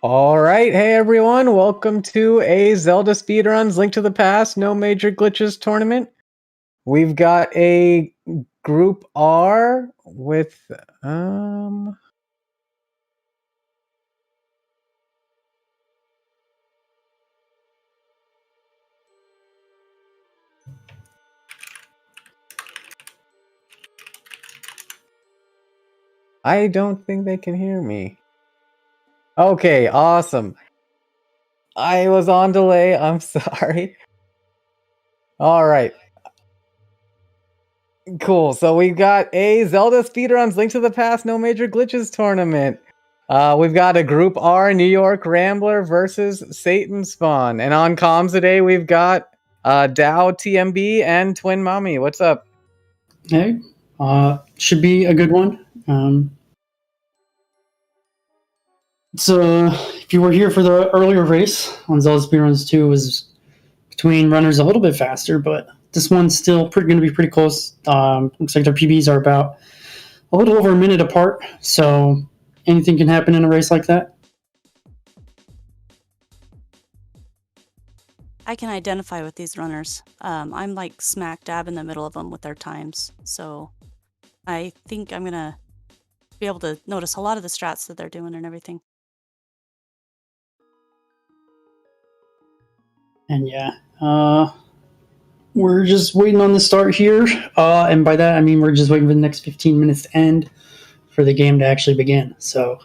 All right, hey everyone, welcome to a Zelda Speedruns Link to the Past, no major glitches tournament. We've got a group R with I don't think they can hear me. Okay, awesome. I was on delay, I'm sorry. All right. Cool. So we've got a Zelda Speedruns Link to the Past No Major Glitches tournament. We've got a Group R NYRambler versus Satan Spawn. And on comms today, we've got Dow TMB and Twin Mommy. What's up? Hey, should be a good one. So, if you were here for the earlier race on Zelda Speedruns 2, was between runners a little bit faster, but this one's still going to be pretty close. Looks like their PBs are about a little over a minute apart, so anything can happen in a race like that. I can identify with these runners. I'm like smack dab in the middle of them with their times, so I think I'm gonna be able to notice a lot of the strats that they're doing and everything. And yeah, we're just waiting on the start here, and by that I mean we're just waiting for the next 15 minutes to end for the game to actually begin. So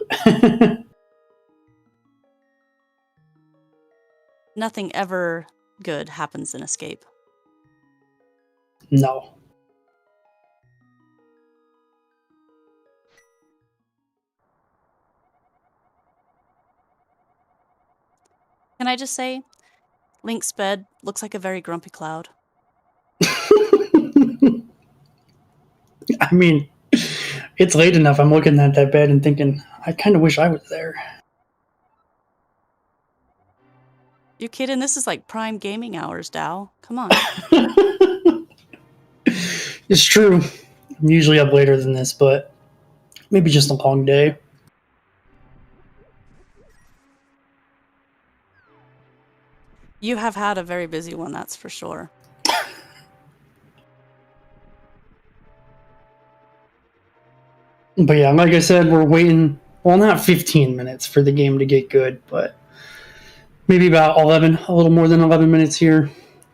Nothing ever good happens in Escape. no. Can I just say, Link's bed looks like a very grumpy cloud. I mean, it's late enough. I'm looking at that bed and thinking, I kind of wish I was there. You kidding? This is like prime gaming hours, Dow. Come on. It's true. I'm usually up later than this, but maybe just a long day. You have had a very busy one, that's for sure. But yeah, like I said, we're waiting, well, not 15 minutes for the game to get good, but maybe about 11, a little more than 11 minutes here.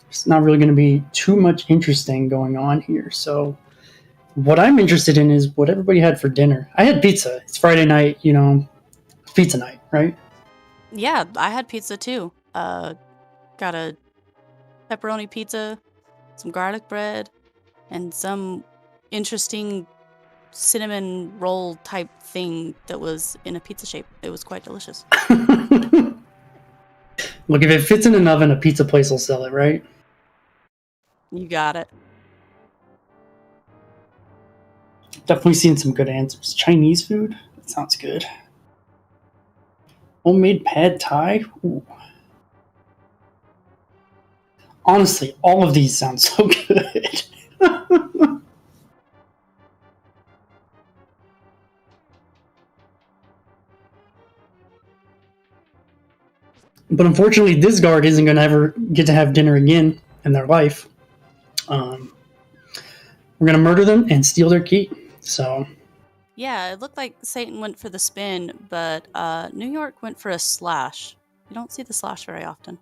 It's not really going to be too much interesting going on here. So what I'm interested in is what everybody had for dinner. I had pizza. It's Friday night, pizza night, right? Yeah, I had pizza too. Got a pepperoni pizza, some garlic bread, and some interesting cinnamon roll type thing that was in a pizza shape. It was quite delicious. Look, if it fits in an oven, a pizza place will sell it, right? You got it. Definitely seen some good answers. Chinese food? That sounds good. Homemade pad thai? Ooh. Honestly, all of these sound so good. But unfortunately, this guard isn't going to ever get to have dinner again in their life. We're going to murder them and steal their key. So yeah, it looked like Satan went for the spin, but NYR went for a slash. You don't see the slash very often.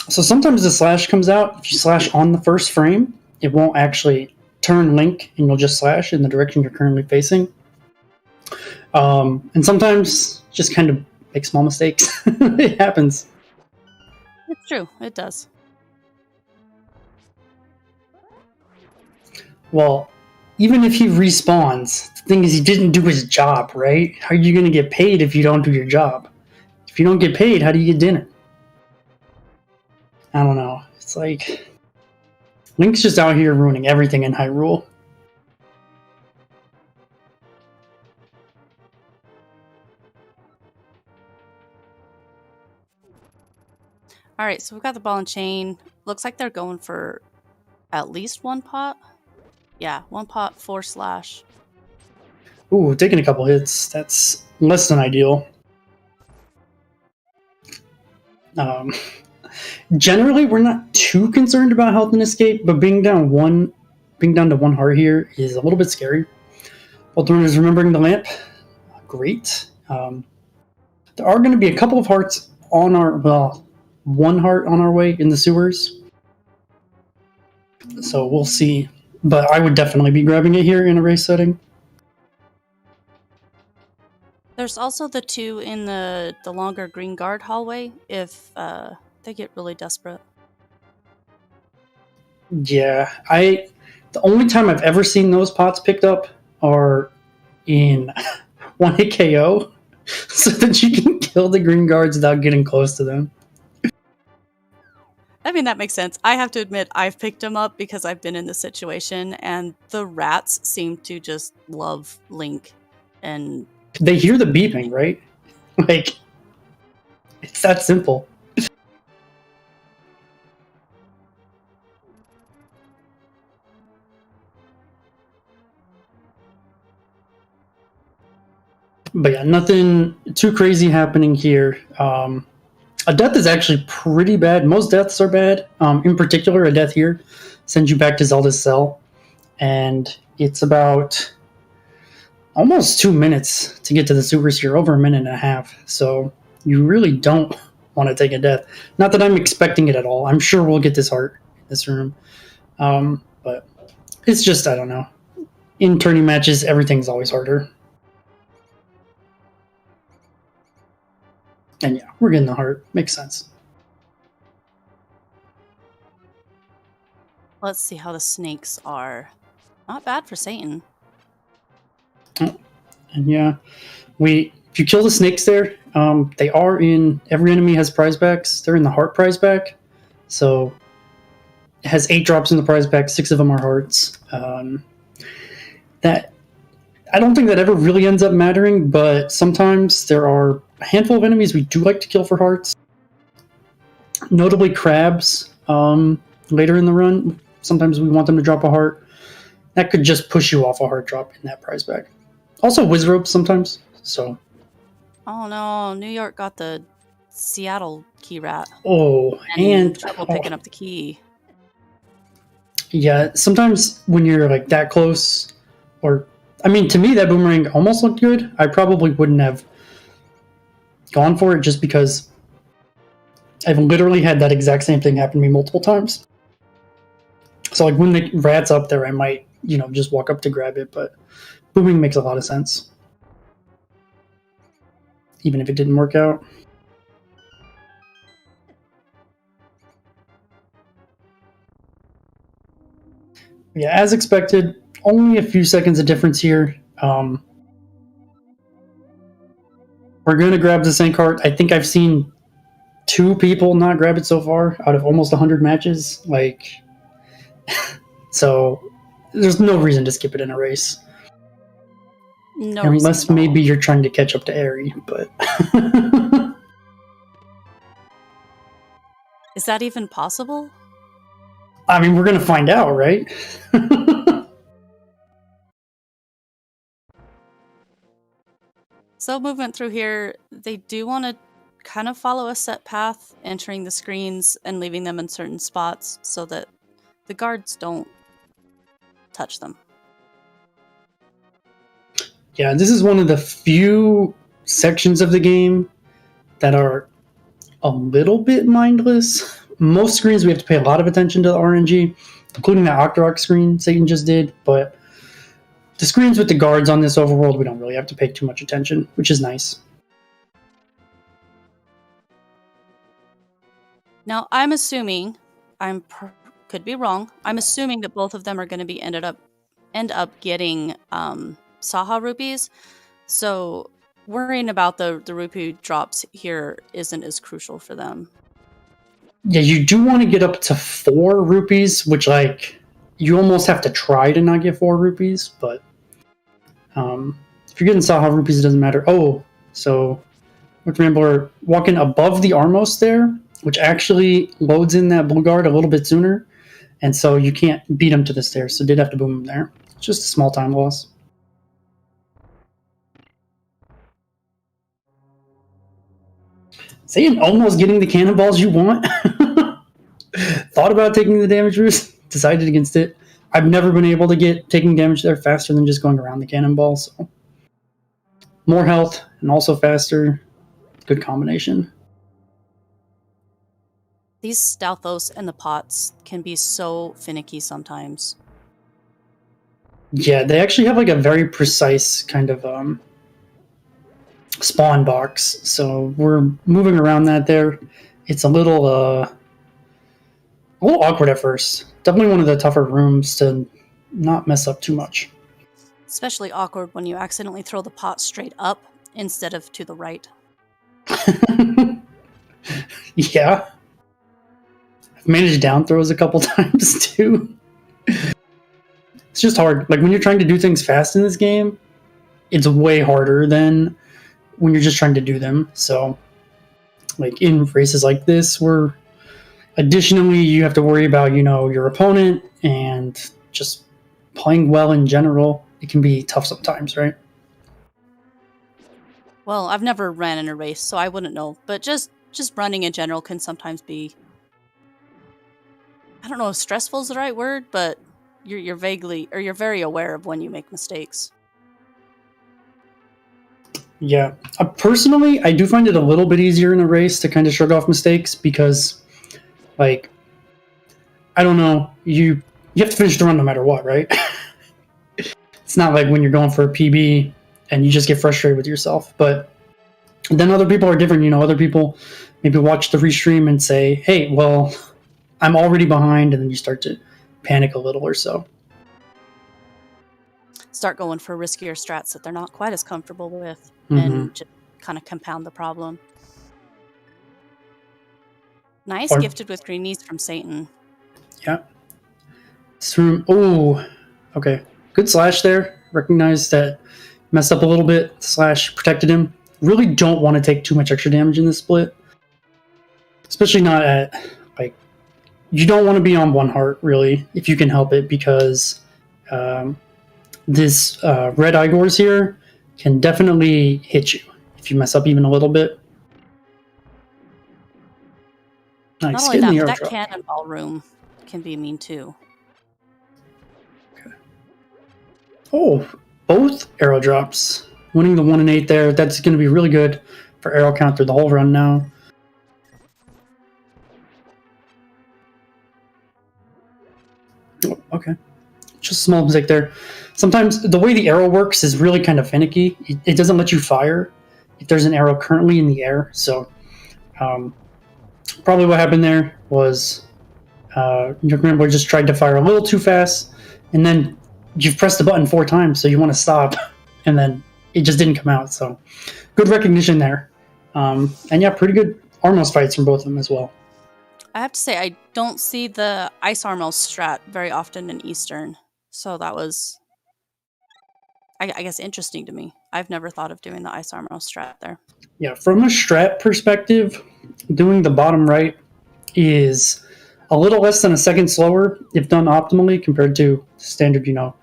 So sometimes the slash comes out. If you slash on the first frame, it won't actually turn Link, and you'll just slash in the direction you're currently facing. And sometimes just kind of make small mistakes. It happens. It's true. It does. Well, even if he respawns, the thing is he didn't do his job, right? How are you going to get paid if you don't do your job? If you don't get paid, how do you get dinner? I don't know. It's like Link's just out here ruining everything in Hyrule. All right, so we've got the ball and chain. Looks like they're going for at least one pot. Yeah, one pot, 4 slash. Ooh, taking a couple hits. That's less than ideal. Generally, we're not too concerned about health and escape, but being down to one heart here is a little bit scary. Alternative is remembering the lamp. Great. There are going to be a couple of hearts on one heart on our way in the sewers. So we'll see. But I would definitely be grabbing it here in a race setting. There's also the two in the longer green guard hallway if they get really desperate. Yeah, the only time I've ever seen those pots picked up are in 1-hit KO, so that you can kill the green guards without getting close to them. I mean, that makes sense. I have to admit, I've picked them up because I've been in this situation, and the rats seem to just love Link. And they hear the beeping, right? Like, it's that simple. But yeah, nothing too crazy happening here. A death is actually pretty bad. Most deaths are bad. In particular, a death here sends you back to Zelda's cell. And it's about almost 2 minutes to get to the sewers here, over a minute and a half. So you really don't want to take a death. Not that I'm expecting it at all. I'm sure we'll get this heart in this room. But it's just, I don't know. In tourney matches, everything's always harder. And yeah, we're getting the heart. Makes sense. let's see how the snakes are. Not bad for Satan. And yeah, if you kill the snakes there, they are in, every enemy has prize packs. They're in the heart prize pack. So it has 8 drops in the prize pack, 6 of them are hearts. That I don't think that ever really ends up mattering, but sometimes there are a handful of enemies we do like to kill for hearts. Notably crabs, later in the run. Sometimes we want them to drop a heart. That could just push you off a heart drop in that prize pack. Also Wizrobe sometimes, so. Oh no, New York got the Seattle key rat. Oh, and trouble picking up the key. Yeah, sometimes when you're like that close, or I mean, to me that boomerang almost looked good. I probably wouldn't have gone for it just because I've literally had that exact same thing happen to me multiple times. So like when the rat's up there, I might, just walk up to grab it, but booming makes a lot of sense. Even if it didn't work out. Yeah, as expected, only a few seconds of difference here. We're going to grab the Sank Heart. I think I've seen 2 people not grab it so far out of almost 100 matches. So there's no reason to skip it in a race. No, unless maybe you're trying to catch up to Aerie, but is that even possible? I mean, we're gonna find out, right? So movement through here, they do want to kind of follow a set path, entering the screens and leaving them in certain spots so that the guards don't touch them. Yeah, this is one of the few sections of the game that are a little bit mindless. Most screens we have to pay a lot of attention to the RNG, including that Octorok screen Satan just did, but the screens with the guards on this overworld, we don't really have to pay too much attention, which is nice. Now, I'm assuming, could be wrong, I'm assuming that both of them are going to be end up getting Saha rupees, so worrying about the rupee drops here isn't as crucial for them. Yeah, you do want to get up to 4 rupees, which you almost have to try to not get 4 rupees, but if you're getting Saha rupees, it doesn't matter. Oh, so with Rambler walking above the Armos there, which actually loads in that blue guard a little bit sooner, and so you can't beat him to the stairs, so did have to boom him there. It's just a small time loss. Satan almost getting the cannonballs you want. Thought about taking the damage route, decided against it. I've never been able to get taking damage there faster than just going around the cannonball. So more health and also faster. Good combination. These Stalthos and the pots can be so finicky sometimes. Yeah, they actually have like a very precise kind of spawn box. So we're moving around that there. It's a little awkward at first. Definitely one of the tougher rooms to not mess up too much. Especially awkward when you accidentally throw the pot straight up instead of to the right. Yeah. I've managed down throws a couple times too. It's just hard. Like when you're trying to do things fast in this game, it's way harder than when you're just trying to do them. So like in races like this where additionally you have to worry about, you know, your opponent and just playing well in general, it can be tough sometimes, right? Well, I've never ran in a race, so I wouldn't know. But just running in general can sometimes be, I don't know if stressful is the right word, but you're very aware of when you make mistakes. Yeah. Personally, I do find it a little bit easier in a race to kind of shrug off mistakes because, like, I don't know, you have to finish the run no matter what, right? It's not like when you're going for a PB and you just get frustrated with yourself. But then other people are different. You know, other people maybe watch the restream and say, hey, well, I'm already behind, and then you start to panic a little or so. Start going for riskier strats that they're not quite as comfortable with, and just kind of compound the problem. Nice, gifted with greenies from Satan. Yeah. Oh, okay. Good slash there. Recognized that messed up a little bit. Slash protected him. Really don't want to take too much extra damage in this split. Especially not at, like, you don't want to be on one heart, really, if you can help it, because this red Igors here can definitely hit you if you mess up even a little bit. Nice. Not only that, but that cannonball room can be mean too. Okay. Oh, both arrow drops. Winning the 1 and 8 there. That's going to be really good for arrow count through the whole run now. Oh, okay. Just a small mistake there. Sometimes the way the arrow works is really kind of finicky. It doesn't let you fire if there's an arrow currently in the air. So probably what happened there was NYRambler just tried to fire a little too fast, and then you've pressed the button 4 times, so you want to stop, and then it just didn't come out. So good recognition there. And yeah, pretty good Armos fights from both of them as well. I have to say, I don't see the Ice Armos strat very often in Eastern. So that was, I guess, interesting to me. I've never thought of doing the Ice Armos strat there. Yeah, from a strat perspective, doing the bottom right is a little less than a second slower if done optimally compared to standard, you know,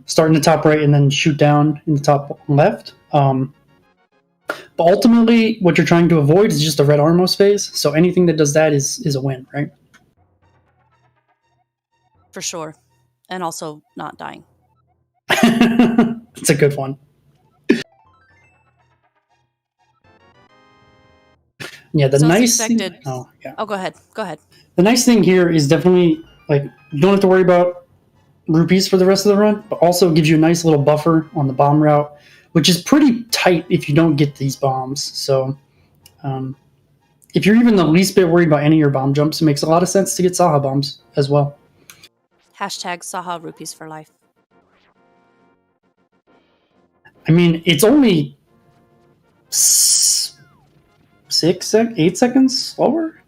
start in the top right and then shoot down in the top left. But ultimately, what you're trying to avoid is just a red Armos phase. So anything that does that is a win, right? For sure. And also not dying. It's a good one. Yeah, the nice thing, oh, go ahead. The nice thing here is definitely, like, you don't have to worry about rupees for the rest of the run, but also gives you a nice little buffer on the bomb route, which is pretty tight if you don't get these bombs. So if you're even the least bit worried about any of your bomb jumps, it makes a lot of sense to get Saha bombs as well. Hashtag Saha rupees for life. I mean, it's only 8 seconds slower?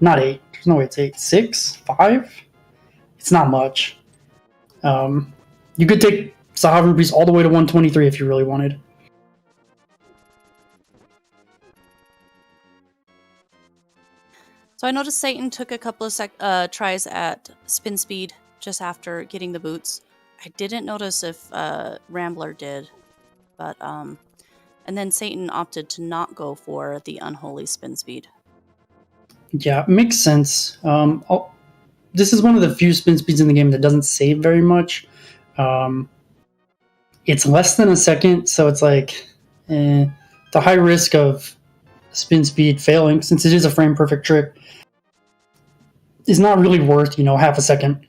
Not 8. There's no way it's 8. 6? 5? It's not much. You could take Saha rupees all the way to 123 if you really wanted. So I noticed Satan took a couple of tries at spin speed just after getting the boots. I didn't notice if Rambler did, but And then Satan opted to not go for the unholy spin speed. Yeah, makes sense. This is one of the few spin speeds in the game that doesn't save very much. It's less than a second, so it's like the high risk of spin speed failing, since it is a frame perfect trick, is not really worth, half a second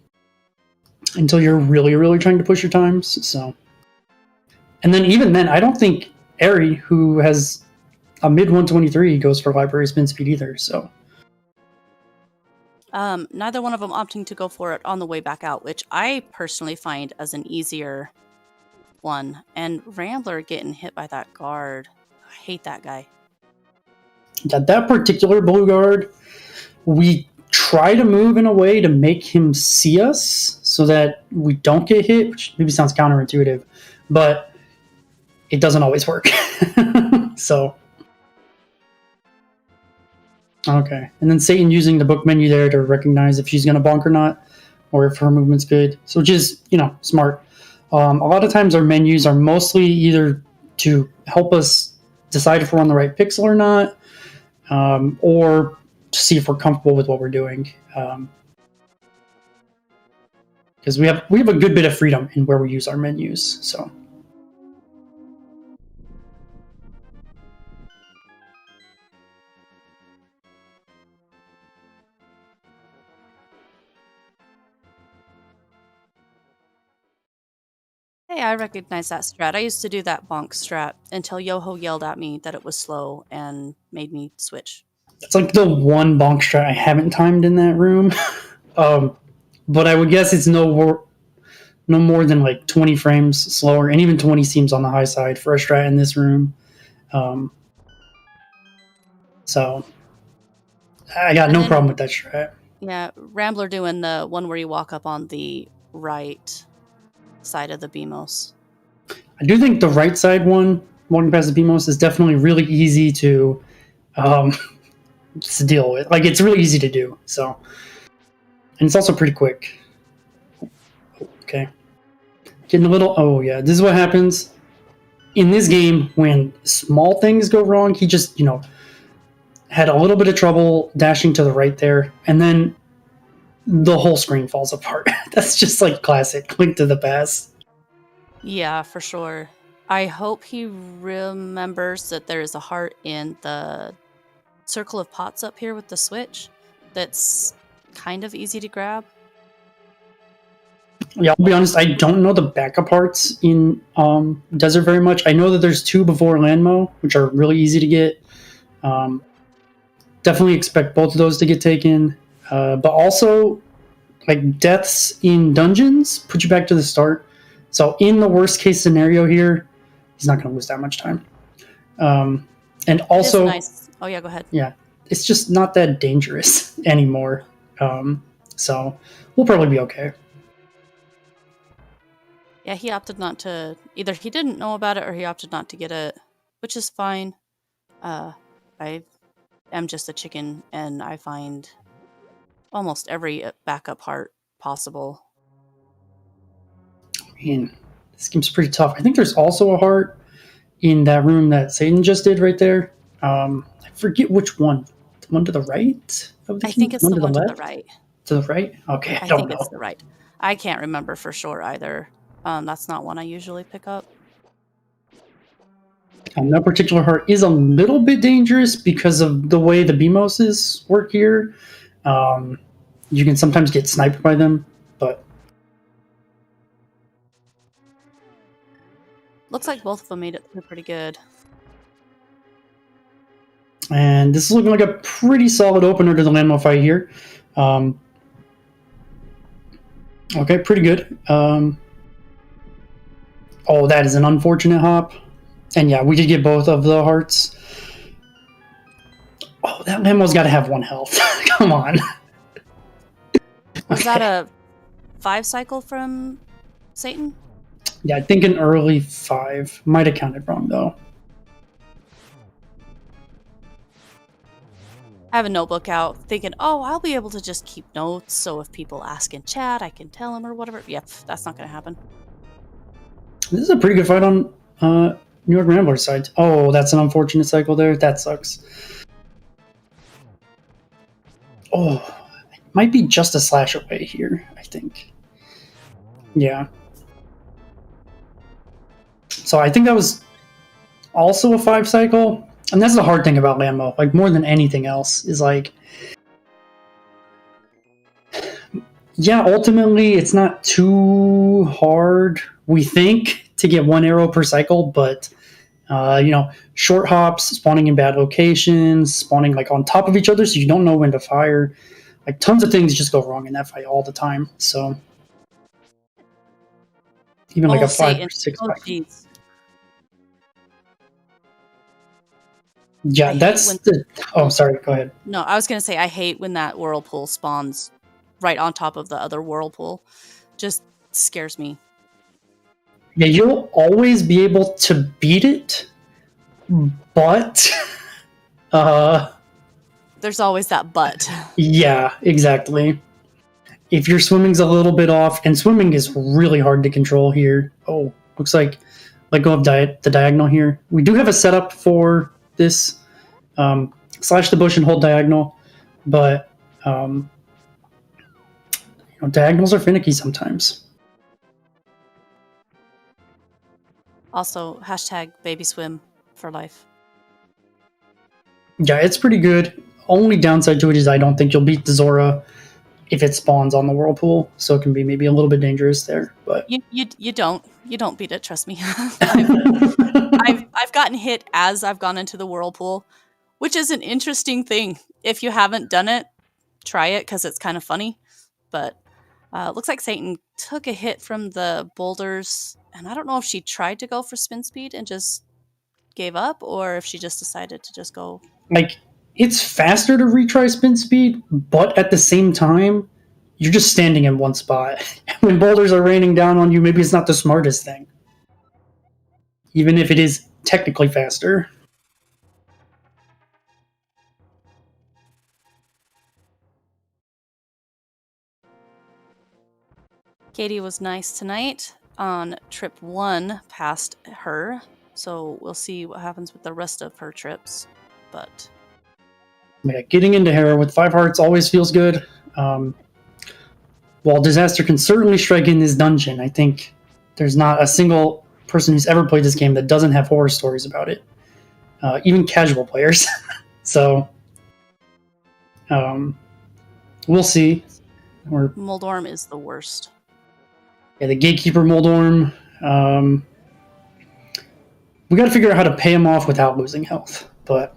until you're really, really trying to push your times. So, and then even then, I don't think Ari, who has a mid 123, goes for library spin speed either. So, neither one of them opting to go for it on the way back out, which I personally find as an easier one. And Rambler getting hit by that guard, I hate that guy. yeah, that particular blue guard, we try to move in a way to make him see us so that we don't get hit, which maybe sounds counterintuitive, but it doesn't always work. So, okay. And then Satan using the book menu there to recognize if she's going to bonk or not, or if her movement's good. So, which is, smart. A lot of times our menus are mostly either to help us decide if we're on the right pixel or not, or to see if we're comfortable with what we're doing. Because we have a good bit of freedom in where we use our menus. So. Hey, I recognize that strat. I used to do that bonk strat until Yoho yelled at me that it was slow and made me switch. It's like the one bonk strat I haven't timed in that room. But I would guess it's no more than like 20 frames slower, and even 20 seems on the high side for a strat in this room. So I got no problem with that strat. Yeah, Rambler doing the one where you walk up on the right side of the BMOS. I do think the right side one, walking past the BMOS, is definitely really easy to deal with. Like, it's really easy to do. So, and it's also pretty quick. Okay. Getting a little... Oh, yeah. This is what happens in this game when small things go wrong. He just, had a little bit of trouble dashing to the right there. And then the whole screen falls apart. That's just like classic Link to the Past. Yeah, for sure. I hope he remembers that there is a heart in the circle of pots up here with the switch that's kind of easy to grab. Yeah, I'll be honest, I don't know the backup parts in Desert very much. I know that there's 2 before Landmo, which are really easy to get. Definitely expect both of those to get taken. But also, like, deaths in dungeons put you back to the start. So in the worst case scenario here, he's not going to lose that much time. And also... Nice. Oh, yeah, go ahead. Yeah, it's just not that dangerous anymore. So we'll probably be okay. Yeah, he opted not to... Either he didn't know about it or he opted not to get it, which is fine. I am just a chicken, and I find almost every backup heart possible. I mean, this game's pretty tough. I think there's also a heart in that room that Satan just did right there. I forget which one. The one to the right? I think it's the one to the right. To the right? Okay, I think it's the right. I can't remember for sure either. That's not one I usually pick up. That particular heart is a little bit dangerous because of the way the BMOSs work here. You can sometimes get sniped by them, but... Looks like both of them made it through pretty good. And this is looking like a pretty solid opener to the Landmo fight here. Okay, pretty good. Oh, that is an unfortunate hop. And yeah, we did get both of the hearts. Oh, that Landmo's got to have 1 health. Come on. Was that a 5 cycle from Satan? Yeah, I think an early 5. Might have counted wrong, though. I have a notebook out thinking, oh, I'll be able to just keep notes, so if people ask in chat, I can tell them or whatever. Yep, that's not going to happen. This is a pretty good fight on New York Rambler side. Oh, that's an unfortunate cycle there. That sucks. Oh, it might be just a slash away here, I think. Yeah. So I think that was also a 5 cycle. And that's the hard thing about Lambo, like more than anything else, is like, yeah, ultimately it's not too hard, we think, to get 1 arrow per cycle, but short hops, spawning in bad locations, spawning like on top of each other so you don't know when to fire. Like tons of things just go wrong in that fight all the time. So even like a 5 or 6 cycle. Yeah, that's the... Oh, sorry, go ahead. No, I was going to say, I hate when that whirlpool spawns right on top of the other whirlpool. Just scares me. Yeah, you'll always be able to beat it, but... There's always that but. Yeah, exactly. If your swimming's a little bit off, and swimming is really hard to control here. Oh, looks like let go of the diagonal here. We do have a setup for this. Slash the bush and hold diagonal, but diagonals are finicky sometimes. Also, #baby swim for life. Yeah, it's pretty good. Only downside to it is I don't think you'll beat the Zora if it spawns on the whirlpool, so it can be maybe a little bit dangerous there. But you don't beat it. Trust me. I've gotten hit as I've gone into the whirlpool, which is an interesting thing. If you haven't done it, try it because it's kind of funny. But looks like Satan took a hit from the boulders, and I don't know if she tried to go for spin speed and just gave up, or if she just decided to just go. Like, it's faster to retry spin speed, but at the same time, you're just standing in one spot. When boulders are raining down on you, maybe it's not the smartest thing. Even if it is technically faster. Katie was nice tonight on trip 1 past her, so we'll see what happens with the rest of her trips. But yeah, getting into Hera with 5 hearts always feels good. While disaster can certainly strike in this dungeon, I think there's not a single person who's ever played this game that doesn't have horror stories about it. Even casual players. So we'll see. Moldorm is the worst. Yeah, the Gatekeeper Moldorm. We got to figure out how to pay him off without losing health. But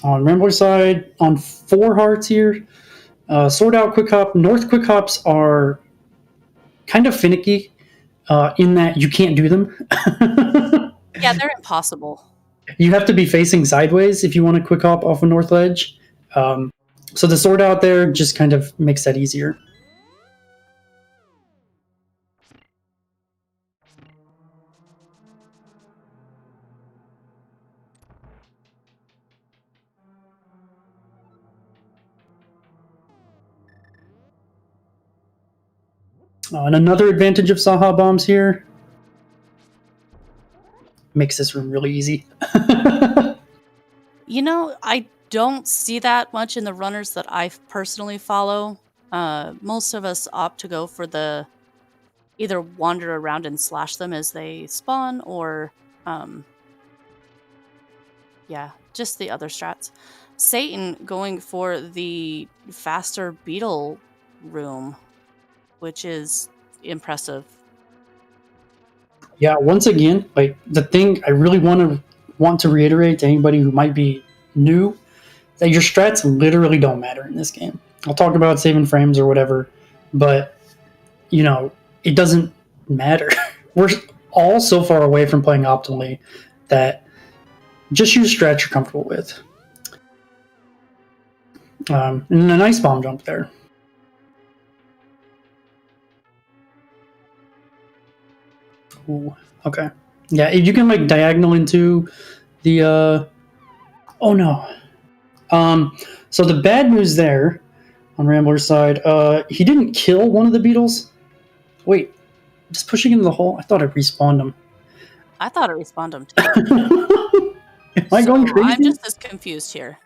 on Rambler's side, on 4 hearts here, Sword Out Quick Hop. North Quick Hops are kind of finicky in that you can't do them. Yeah, they're impossible. You have to be facing sideways if you want to Quick Hop off a North Ledge. So the Sword Out there just kind of makes that easier. And another advantage of Saha bombs here makes this room really easy. I don't see that much in the runners that I personally follow. Most of us opt to go for the either wander around and slash them as they spawn, or just the other strats. Satan going for the faster beetle room, which is impressive. Yeah, once again, like the thing I really want to reiterate to anybody who might be new, that your strats literally don't matter in this game. I'll talk about saving frames or whatever, but it doesn't matter. We're all so far away from playing optimally that just use strats you're comfortable with. And a nice bomb jump there. Ooh, okay. Yeah, if you can like diagonal into the oh no. So the bad news there on Rambler's side, he didn't kill one of the beetles. Wait. Just pushing into the hole. I thought it respawned him. I thought it respawned him too. Am I going crazy? I'm just as confused here.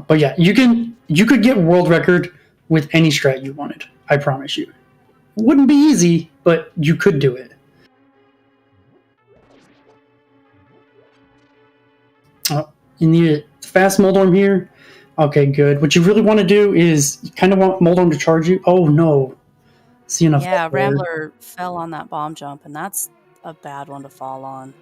But yeah, you could get world record with any strat you wanted. I promise you. It wouldn't be easy, but you could do it. You need a fast Moldorm here. Okay, good. What you really want to do is you kind of want Moldorm to charge you. Oh no. See enough. Yeah, Rambler fell on that bomb jump, and that's a bad one to fall on.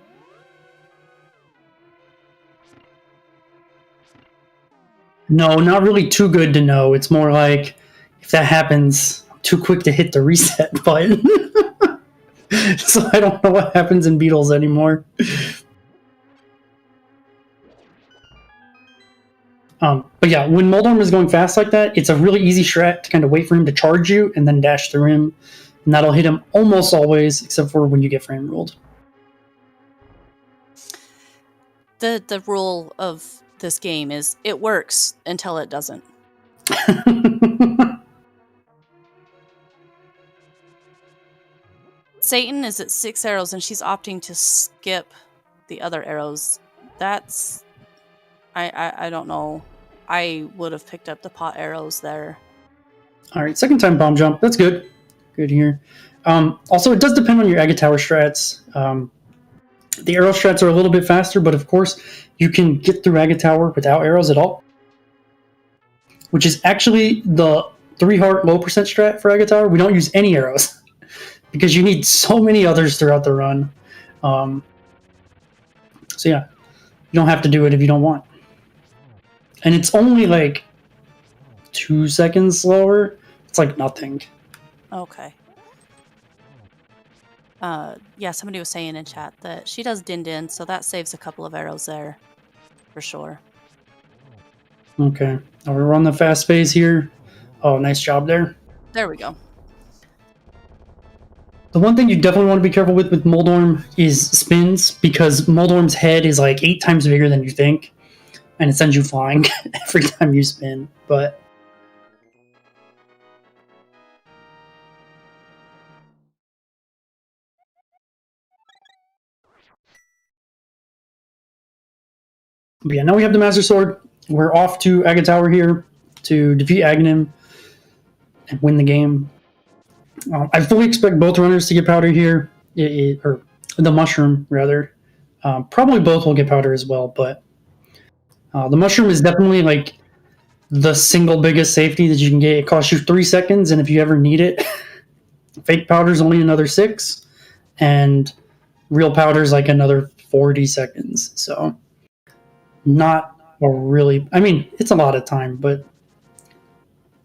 No, not really too good to know. It's more like if that happens, I'm too quick to hit the reset button. So I don't know what happens in Beetles anymore. But yeah, when Moldorm is going fast like that, it's a really easy strat to kind of wait for him to charge you and then dash through him. And that'll hit him almost always, except for when you get frame ruled. The rule of this game is it works until it doesn't. Satan is at 6 arrows and she's opting to skip the other arrows. That's... I don't know. I would have picked up the pot arrows there. Alright, second time bomb jump. That's good. Good here. Also, it does depend on your Aga Tower strats. The arrow strats are a little bit faster, but of course, you can get through Aga Tower without arrows at all. Which is actually the 3 heart low percent strat for Aga Tower. We don't use any arrows. Because you need so many others throughout the run. So yeah, you don't have to do it if you don't want. And it's only like 2 seconds slower. It's like nothing. Okay. Yeah, somebody was saying in chat that she does din-din, so that saves a couple of arrows there. For sure. Okay. Now we're on the fast phase here. Oh, nice job there. There we go. The one thing you definitely want to be careful with Moldorm is spins, because Moldorm's head is like 8 times bigger than you think. And it sends you flying every time you spin. But yeah, now we have the Master Sword. We're off to Aga Tower here to defeat Aghanim and win the game. I fully expect both runners to get powder here, or the mushroom rather. Probably both will get powder as well, but the mushroom is definitely like the single biggest safety that you can get. It costs you 3 seconds, and if you ever need it, fake powder is only another 6, and real powder is like another 40 seconds. So not a really, I mean, it's a lot of time, but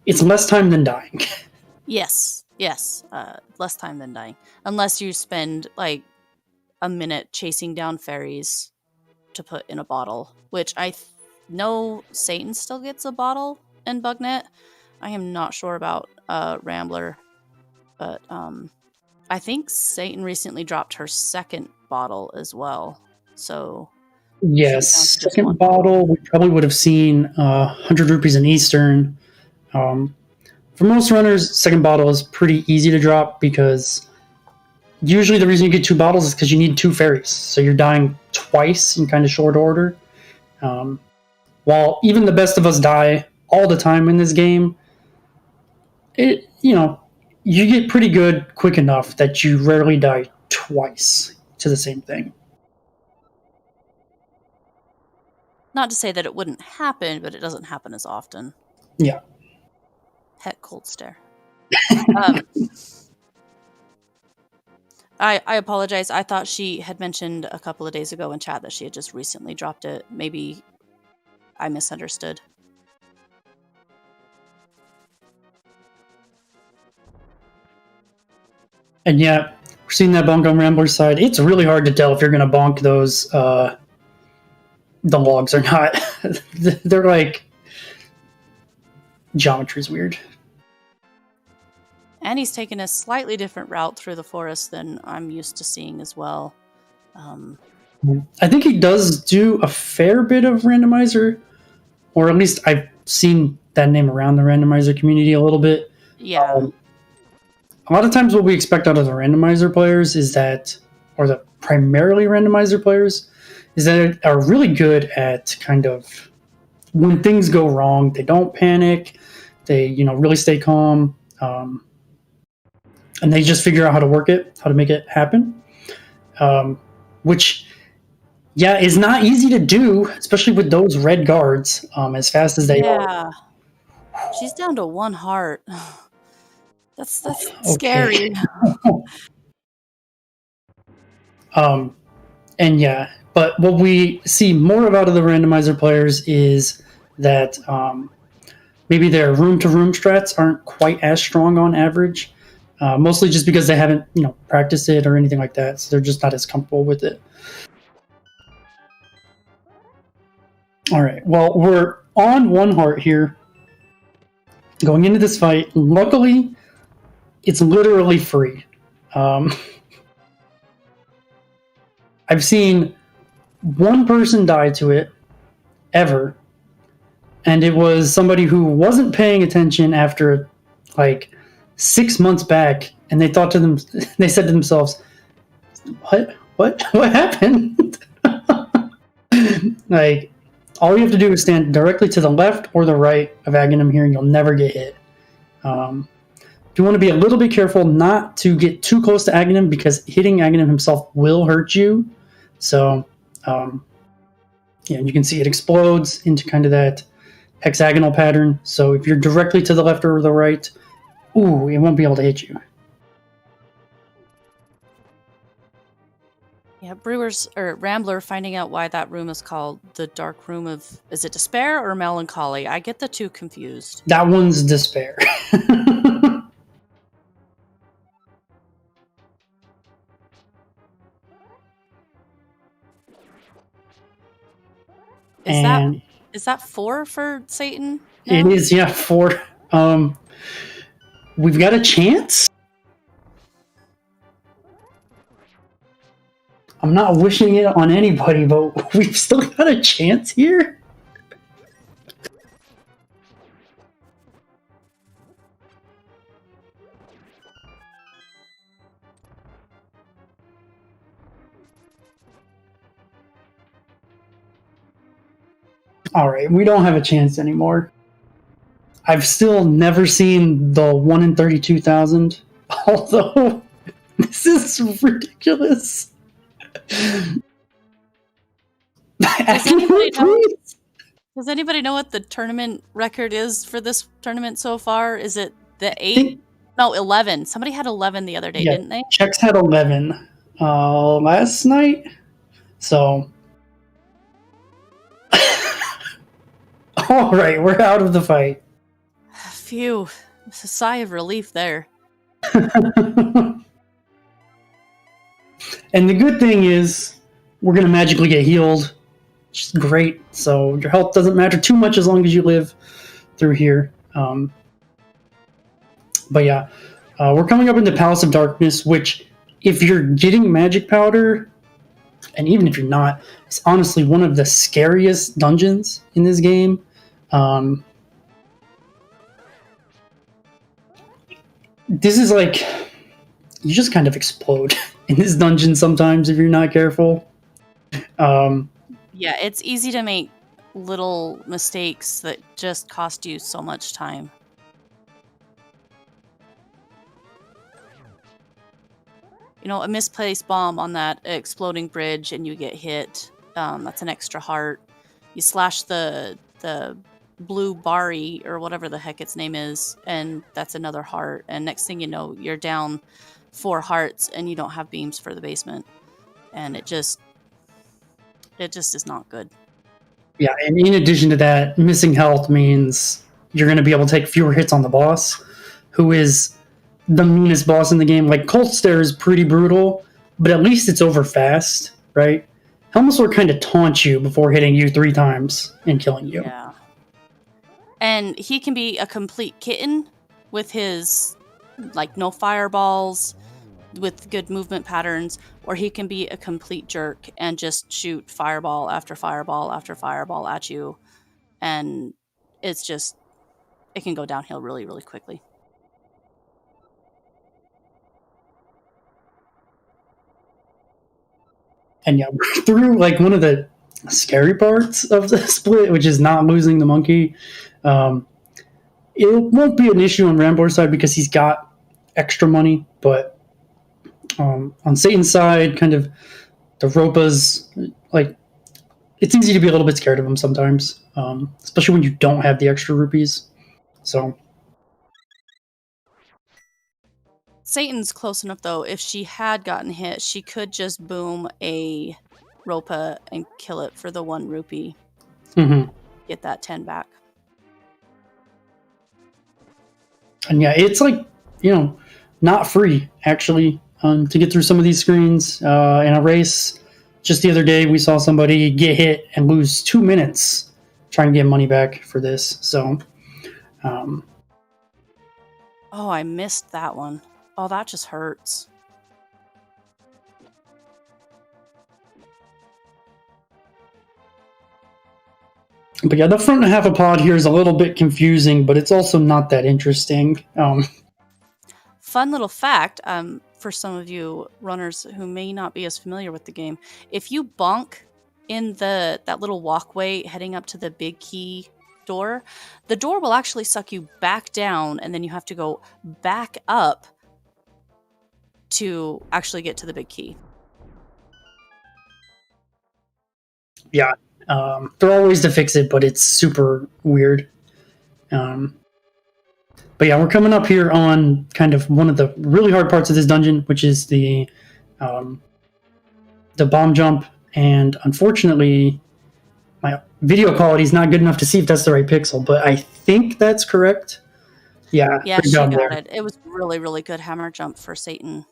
it's less time than dying. Yes, less time than dying. Unless you spend like a minute chasing down fairies to put in a bottle, which I know Satan still gets a bottle in Bugnet. I am not sure about Rambler, but I think Satan recently dropped her second bottle as well. So yes, second bottle, we probably would have seen 100 rupees in Eastern. For most runners, second bottle is pretty easy to drop because usually the reason you get 2 bottles is because you need 2 fairies. So you're dying twice in kind of short order. While even the best of us die all the time in this game, you get pretty good quick enough that you rarely die twice to the same thing. Not to say that it wouldn't happen, but it doesn't happen as often. Yeah. Heck, cold stare. I apologize. I thought she had mentioned a couple of days ago in chat that she had just recently dropped it. Maybe I misunderstood. And yeah, we're seeing that bonk on Rambler's side. It's really hard to tell if you're going to bonk those the logs or not. They're like, geometry's weird. And he's taken a slightly different route through the forest than I'm used to seeing as well. I think he does do a fair bit of randomizer or at least I've seen that name around the randomizer community a little bit. Yeah. A lot of times what we expect out of the randomizer players is that, or the primarily randomizer players, is that they are really good at kind of, when things go wrong, they don't panic, they really stay calm, and they just figure out how to work it, how to make it happen, which is not easy to do, especially with those red guards as fast as they are. Yeah. She's down to 1 heart. That's scary. And but what we see more of out of the randomizer players is that maybe their room-to-room strats aren't quite as strong on average, mostly just because they haven't practiced it or anything like that, so they're just not as comfortable with it. All right, well, we're on 1 heart here going into this fight. Luckily, it's literally free. I've seen 1 person die to it ever, and it was somebody who wasn't paying attention after like 6 months back, and they said to themselves, what happened? Like, all you have to do is stand directly to the left or the right of Aghanim here, and you'll never get hit. You want to be a little bit careful not to get too close to Aghanim, because hitting Aghanim himself will hurt you. So, you can see it explodes into kind of that hexagonal pattern. So if you're directly to the left or the right, it won't be able to hit you. Yeah, Rambler finding out why that room is called the Dark Room of, is it Despair or Melancholy? I get the 2 confused. That one's Despair. Is that 4 for Satan? No? It is, 4. We've got a chance. I'm not wishing it on anybody, but we've still got a chance here. Alright, we don't have a chance anymore. I've still never seen the 1 in 32,000, although this is ridiculous. Does anybody know what the tournament record is for this tournament so far? Is it the 8? No, 11. Somebody had 11 the other day, didn't they? Chex had 11 last night. So, all right, we're out of the fight. Phew, it's a sigh of relief there. And the good thing is, we're going to magically get healed, which is great. So your health doesn't matter too much as long as you live through here. But yeah, we're coming up into Palace of Darkness, which, if you're getting magic powder, and even if you're not, it's honestly one of the scariest dungeons in this game. This is like, you just kind of explode in this dungeon sometimes if you're not careful. Yeah, it's easy to make little mistakes that just cost you so much time. You know, a misplaced bomb on that exploding bridge and you get hit, that's an extra heart. You slash the blue Bari, or whatever the heck its name is, and that's another heart. And next thing you know, you're down 4 hearts and you don't have beams for the basement. And it just is not good. Yeah, and in addition to that, missing health means you're going to be able to take fewer hits on the boss, who is the meanest boss in the game. Like, Cold Stare is pretty brutal, but at least it's over fast, right? Helmsword kind of taunts you before hitting you 3 times and killing you. Yeah. And he can be a complete kitten with his, like, no fireballs, with good movement patterns, or he can be a complete jerk and just shoot fireball after fireball after fireball at you. and it's just, it can go downhill really, really quickly. And yeah, we're through like one of the scary parts of the split, which is not losing the monkey. It won't be an issue on Rambler's side because he's got extra money, but on Satan's side, kind of the Ropas, like, it's easy to be a little bit scared of him sometimes, especially when you don't have the extra rupees. So Satan's close enough, though. If she had gotten hit, she could just boom a Ropa and kill it for the 1 rupee. Get that 10 back. And yeah, it's like, not free, actually, to get through some of these screens. In a race, just the other day, we saw somebody get hit and lose 2 minutes trying to get money back for this. So, oh, I missed that one. Oh, that just hurts. But yeah, the front half of pod here is a little bit confusing, but it's also not that interesting. Fun little fact, for some of you runners who may not be as familiar with the game, if you bonk in that little walkway heading up to the big key door, the door will actually suck you back down, and then you have to go back up to actually get to the big key. Yeah, there are ways to fix it, but it's super weird. But yeah, we're coming up here on kind of one of the really hard parts of this dungeon, which is the bomb jump. And unfortunately, my video quality is not good enough to see if that's the right pixel, but I think that's correct. Yeah, she got it. It was really, really good hammer jump for Satan.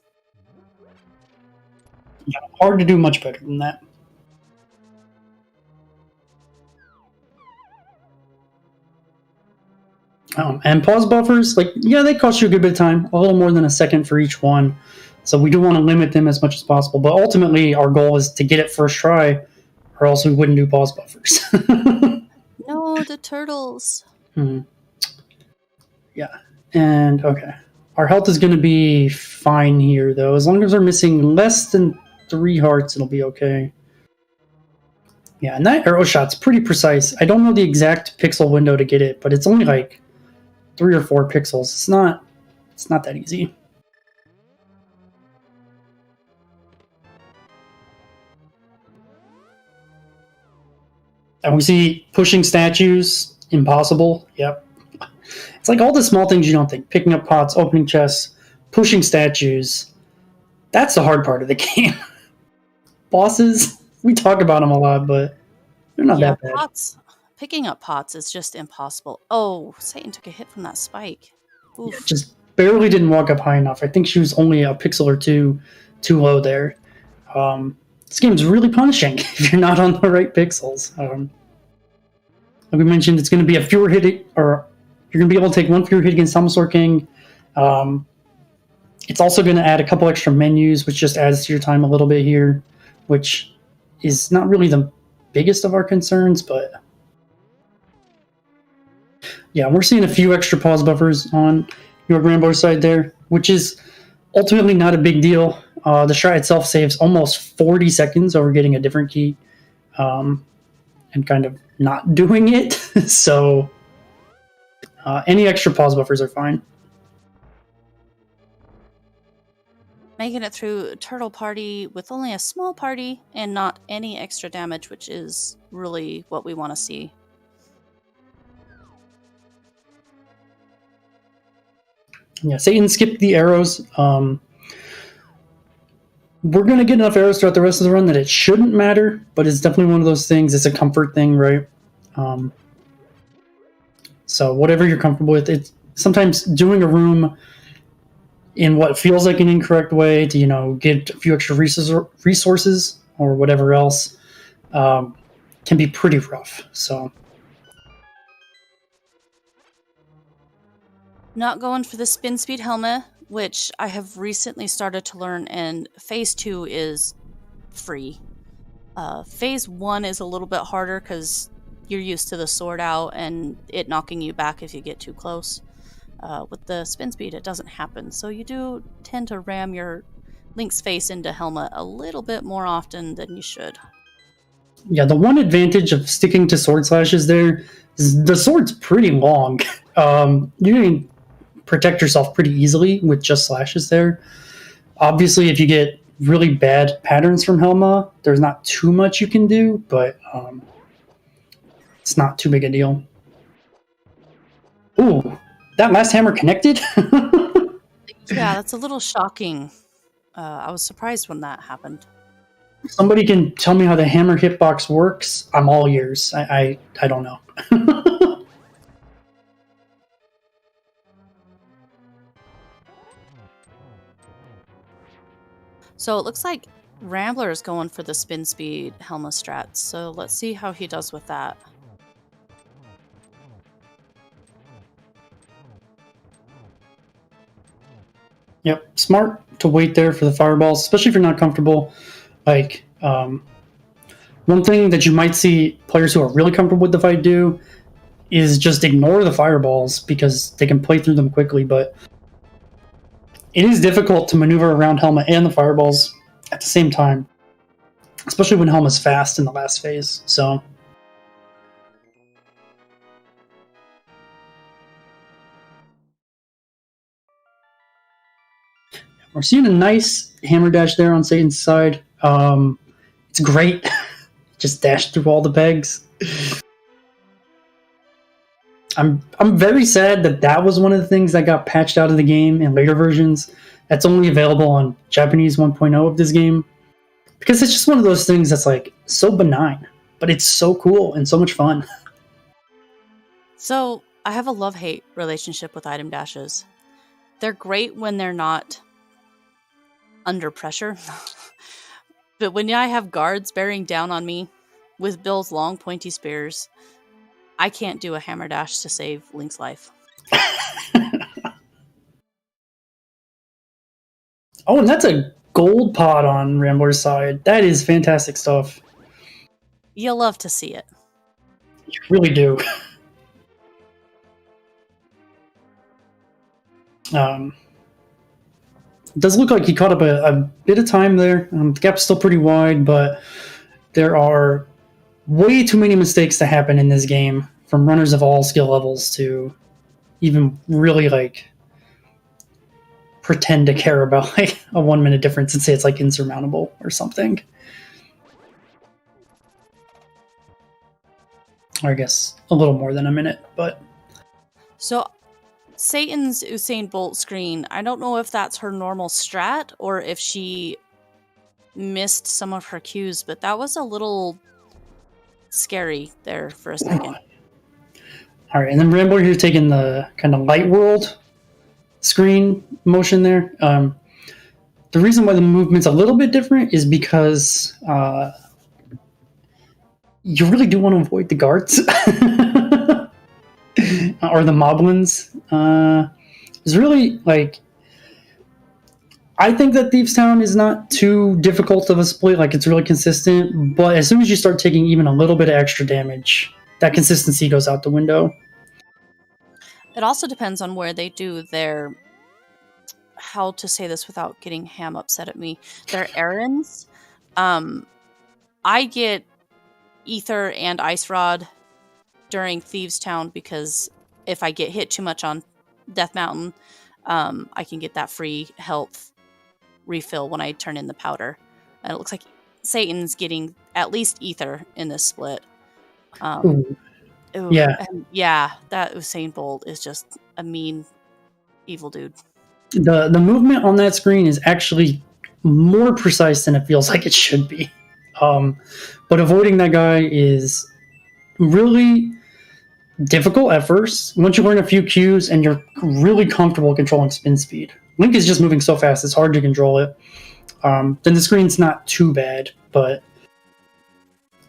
Yeah, hard to do much better than that. And pause buffers, they cost you a good bit of time, a little more than a second for each one. So we do want to limit them as much as possible. But ultimately, our goal is to get it first try, or else we wouldn't do pause buffers. No, the turtles. Yeah. And, okay. Our health is going to be fine here, though. As long as we're missing less than 3 hearts, it'll be okay. Yeah, and that arrow shot's pretty precise. I don't know the exact pixel window to get it, but it's only 3 or 4 pixels. It's not that easy. And we see pushing statues, impossible. Yep. It's like all the small things you don't think. Picking up pots, opening chests, pushing statues. That's the hard part of the game. Bosses, we talk about them a lot, but they're not that bad. Picking up pots is just impossible. Oh, Satan took a hit from that spike. Oof. Yeah, just barely didn't walk up high enough. I think she was only a pixel or two too low there. This game's really punishing if you're not on the right pixels. Like we mentioned, it's going to be a fewer hit, or you're going to be able to take 1 fewer hit against Thomasaur King. It's also going to add a couple extra menus, which just adds to your time a little bit here, which is not really the biggest of our concerns, but yeah, we're seeing a few extra pause buffers on your NYRambler side there, which is ultimately not a big deal. The shot itself saves almost 40 seconds over getting a different key and kind of not doing it. So any extra pause buffers are fine. Making it through Turtle Party with only a small party and not any extra damage, which is really what we want to see. Yeah, Satan skipped the arrows. We're going to get enough arrows throughout the rest of the run that it shouldn't matter, but it's definitely one of those things. It's a comfort thing, right? So whatever you're comfortable with. It's sometimes doing a room in what feels like an incorrect way to, get a few extra resources or whatever else can be pretty rough. So Not going for the spin speed helmet, which I have recently started to learn, and phase 2 is free. Phase 1 is a little bit harder because you're used to the sword out and it knocking you back if you get too close. With the spin speed, it doesn't happen. So you do tend to ram your Link's face into Helma a little bit more often than you should. Yeah, the one advantage of sticking to sword slashes there is the sword's pretty long. You can protect yourself pretty easily with just slashes there. Obviously, if you get really bad patterns from Helma, there's not too much you can do, but it's not too big a deal. Ooh, that last hammer connected? Yeah, that's a little shocking. I was surprised when that happened. Somebody can tell me how the hammer hitbox works. I'm all ears. I don't know. So it looks like Rambler is going for the spin speed Helma strats. So let's see how he does with that. Yep, smart to wait there for the fireballs, especially if you're not comfortable. Like, one thing that you might see players who are really comfortable with the fight do is just ignore the fireballs because they can play through them quickly, but it is difficult to maneuver around Helma and the fireballs at the same time, especially when Helma's fast in the last phase. So we're seeing a nice hammer dash there on Satan's side. It's great. Just dash through all the pegs. I'm very sad that was one of the things that got patched out of the game in later versions. That's only available on Japanese 1.0 of this game. Because it's just one of those things that's like so benign, but it's so cool and so much fun. So I have a love-hate relationship with item dashes. They're great when they're not under pressure. But when I have guards bearing down on me with Bill's long pointy spears, I can't do a hammer dash to save Link's life. Oh, and that's a gold pod on Rambler's side. That is fantastic stuff. You'll love to see it. You really do. It does look like he caught up a bit of time there. The gap's still pretty wide, but there are way too many mistakes to happen in this game, from runners of all skill levels to even really like pretend to care about like a 1 minute difference and say it's like insurmountable or something. Or I guess a little more than a minute, but So Satan's Usain Bolt screen, I don't know if that's her normal strat or if she missed some of her cues, but that was a little scary there for a second. All right, and then Rambler here taking the kind of light world screen motion there. The reason why the movement's a little bit different is because you really do want to avoid the guards or the moblins. It's really like, I think that Thieves Town is not too difficult of a split. Like, it's really consistent, but as soon as you start taking even a little bit of extra damage, that consistency goes out the window. It also depends on where they do their, how to say this without getting Ham upset at me, their errands. I get Ether and Ice Rod during Thieves Town because if I get hit too much on Death Mountain, I can get that free health refill when I turn in the powder. And it looks like Satan's getting at least Ether in this split. Ooh, yeah. And yeah, that Usain Bolt is just a mean, evil dude. The movement on that screen is actually more precise than it feels like it should be. But avoiding that guy is really difficult at first. Once you learn a few cues and you're really comfortable controlling spin speed. Link is just moving so fast, it's hard to control it. Then the screen's not too bad, but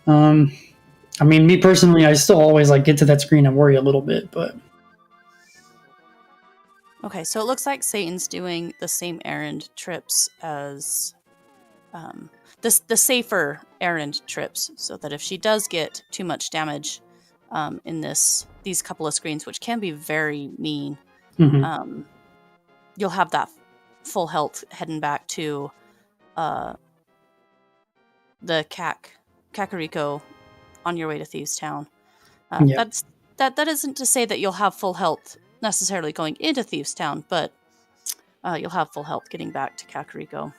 I mean, me personally, I still always like get to that screen and worry a little bit, but okay, so it looks like Satan's doing the same errand trips as the safer errand trips, so that if she does get too much damage, in these couple of screens, which can be very mean. Mhm. You'll have that full health heading back to the Kakariko on your way to Thieves Town. Yeah. That isn't to say that you'll have full health necessarily going into Thieves Town, but you'll have full health getting back to Kakariko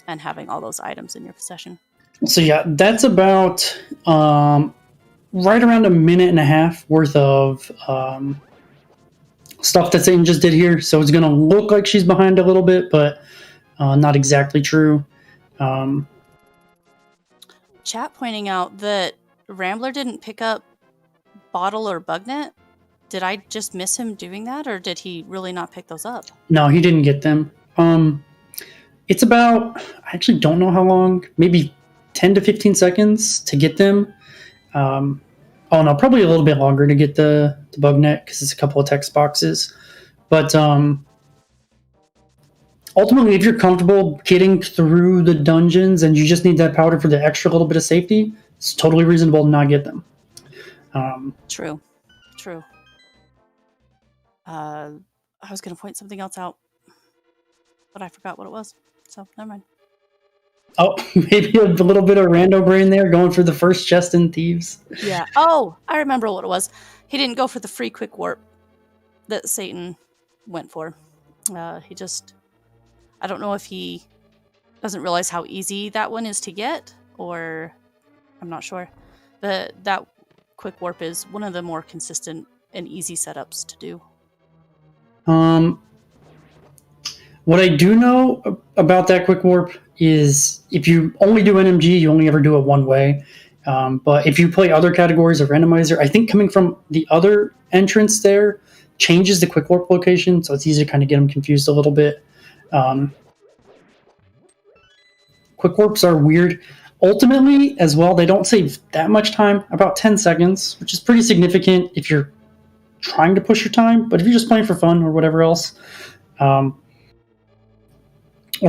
and having all those items in your possession. So yeah, that's about right around a minute and a half worth of stuff that Satan just did here. So it's going to look like she's behind a little bit, but not exactly true. Chat pointing out that Rambler didn't pick up Bottle or Bugnet. Did I just miss him doing that, or did he really not pick those up? No, he didn't get them. It's about, I actually don't know how long, maybe 10 to 15 seconds to get them. Oh no, probably a little bit longer to get the Bugnet because it's a couple of text boxes. But ultimately, if you're comfortable getting through the dungeons and you just need that powder for the extra little bit of safety, it's totally reasonable to not get them. True. I was going to point something else out, but I forgot what it was. So never mind. Oh, maybe a little bit of rando brain there, going for the first chest in Thieves. Yeah. Oh, I remember what it was. He didn't go for the free quick warp that Satan went for. He just... I don't know if he doesn't realize how easy that one is to get, or... I'm not sure. That quick warp is one of the more consistent and easy setups to do. What I do know about that quick warp is if you only do NMG, you only ever do it one way. But if you play other categories of Randomizer, I think coming from the other entrance there changes the quick warp location, so it's easy to kind of get them confused a little bit. Quick warps are weird. Ultimately, as well, they don't save that much time, about 10 seconds, which is pretty significant if you're trying to push your time. But if you're just playing for fun or whatever else, or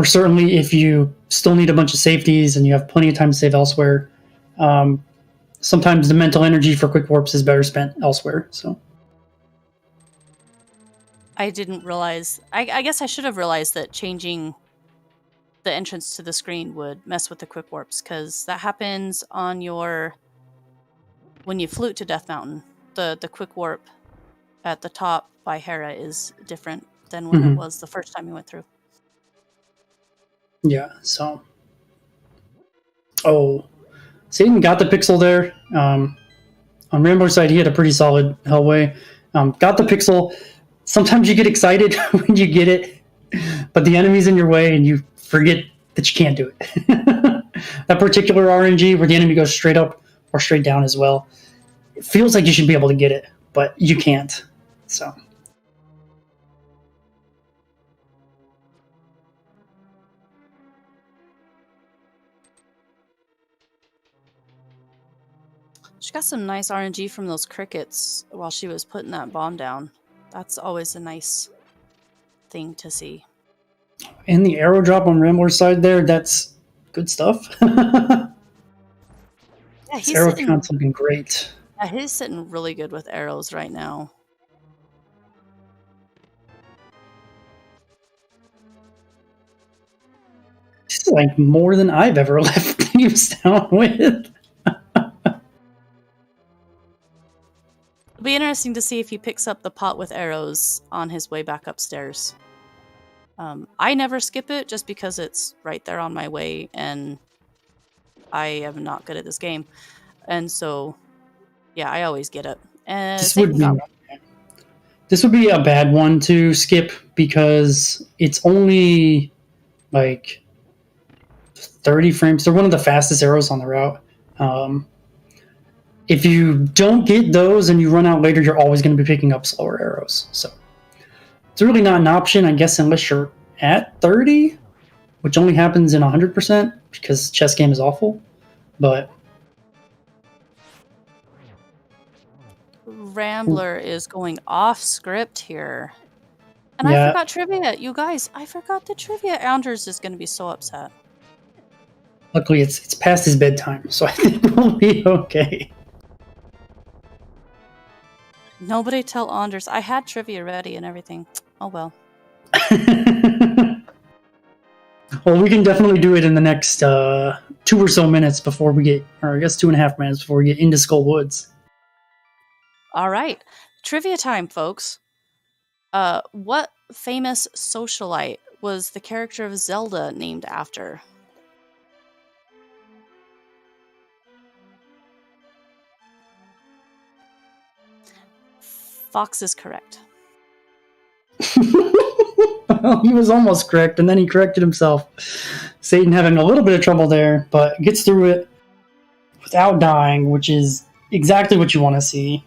certainly if you still need a bunch of safeties and you have plenty of time to save elsewhere, sometimes the mental energy for quick warps is better spent elsewhere. So I didn't realize... I guess I should have realized that changing the entrance to the screen would mess with the quick warps, because that happens on your... When you flute to Death Mountain, the quick warp at the top by Hera is different than when it was the first time you went through. Yeah, so... Oh, Satan got the pixel there. On Rambler's side, he had a pretty solid Hellway. Got the pixel. Sometimes you get excited when you get it, but the enemy's in your way and you forget that you can't do it. That particular RNG where the enemy goes straight up or straight down as well, it feels like you should be able to get it, but you can't. So... She got some nice RNG from those crickets while she was putting that bomb down. That's always a nice thing to see. And the arrow drop on Rambler's side there, that's good stuff. Yeah, His arrow count's looking great. Yeah, he's sitting really good with arrows right now. This is like more than I've ever left Thieves Town with. It'll be interesting to see if he picks up the pot with arrows on his way back upstairs. I never skip it just because it's right there on my way and I am not good at this game. And so, yeah, I always get it. And this would be a bad one to skip because it's only like 30 frames. They're one of the fastest arrows on the route. If you don't get those and you run out later, you're always going to be picking up slower arrows. So it's really not an option, I guess, unless you're at 30, which only happens in 100% because chess game is awful. But Rambler is going off script here. And yeah. I forgot trivia. You guys, I forgot the trivia. Anders is going to be so upset. Luckily, it's past his bedtime, so I think we'll be okay. Nobody tell Anders. I had trivia ready and everything. Oh well. Well, we can definitely do it in the next 2 or so minutes before we get, or I guess 2.5 minutes before we get into Skull Woods. All right. Trivia time, folks. What famous socialite was the character of Zelda named after? Fox is correct. Well, he was almost correct, and then he corrected himself. Satan having a little bit of trouble there, but gets through it without dying, which is exactly what you want to see.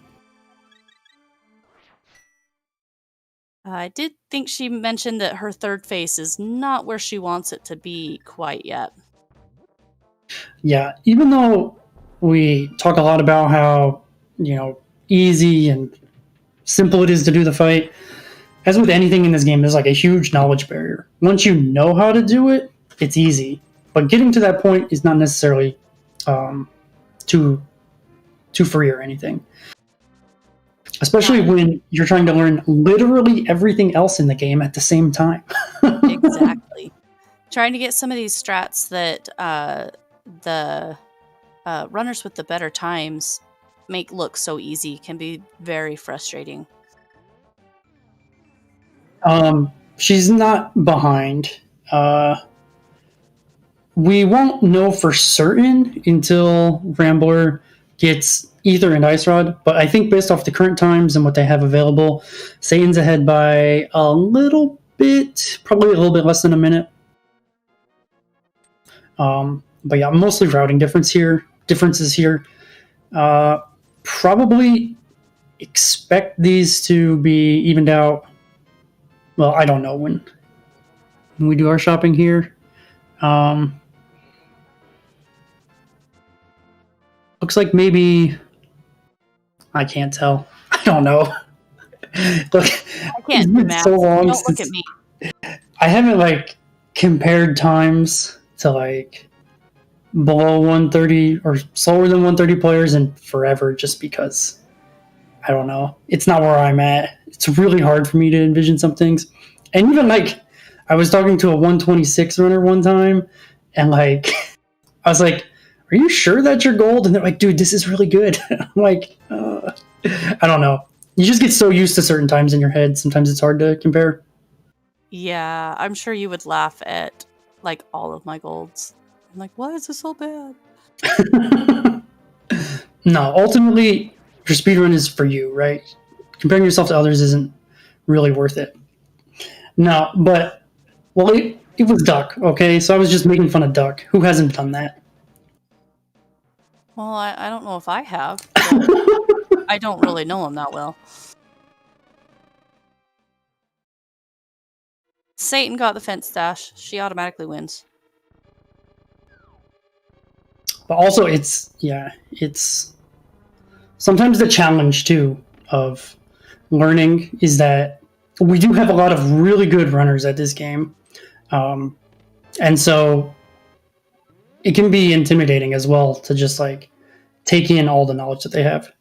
I did think she mentioned that her third face is not where she wants it to be quite yet. Yeah, even though we talk a lot about how, easy and simple it is to do the fight, as with anything in this game, there's like a huge knowledge barrier. Once you know how to do it, it's easy. But getting to that point is not necessarily too free or anything. Especially when you're trying to learn literally everything else in the game at the same time. Exactly. Trying to get some of these strats that the runners with the better times make look so easy can be very frustrating. She's not behind. We won't know for certain until Rambler gets Ether and Ice Rod, but I think based off the current times and what they have available, Satan's ahead by a little bit, probably a little bit less than a minute. But yeah, mostly routing differences here. Probably expect these to be evened out. Well, I don't know when we do our shopping here. Looks like maybe I can't tell. I don't know. Look, I can't do math. So long don't look at me. I haven't compared times to below 130 or slower than 130 players in forever, just because I don't know. It's not where I'm at. It's really hard for me to envision some things. And even I was talking to a 126 runner one time, and I was like, "Are you sure that's your gold?" And they're like, "Dude, this is really good." I'm like, I don't know. You just get so used to certain times in your head. Sometimes it's hard to compare. Yeah, I'm sure you would laugh at all of my golds. I'm like, why is this so bad? No, ultimately, your speedrun is for you, right? Comparing yourself to others isn't really worth it. No, but, well, it was Duck, okay? So I was just making fun of Duck. Who hasn't done that? Well, I don't know if I have. I don't really know him that well. Satan got the fence dash. She automatically wins. But also, it's sometimes the challenge, too, of learning is that we do have a lot of really good runners at this game. And so it can be intimidating as well to just take in all the knowledge that they have.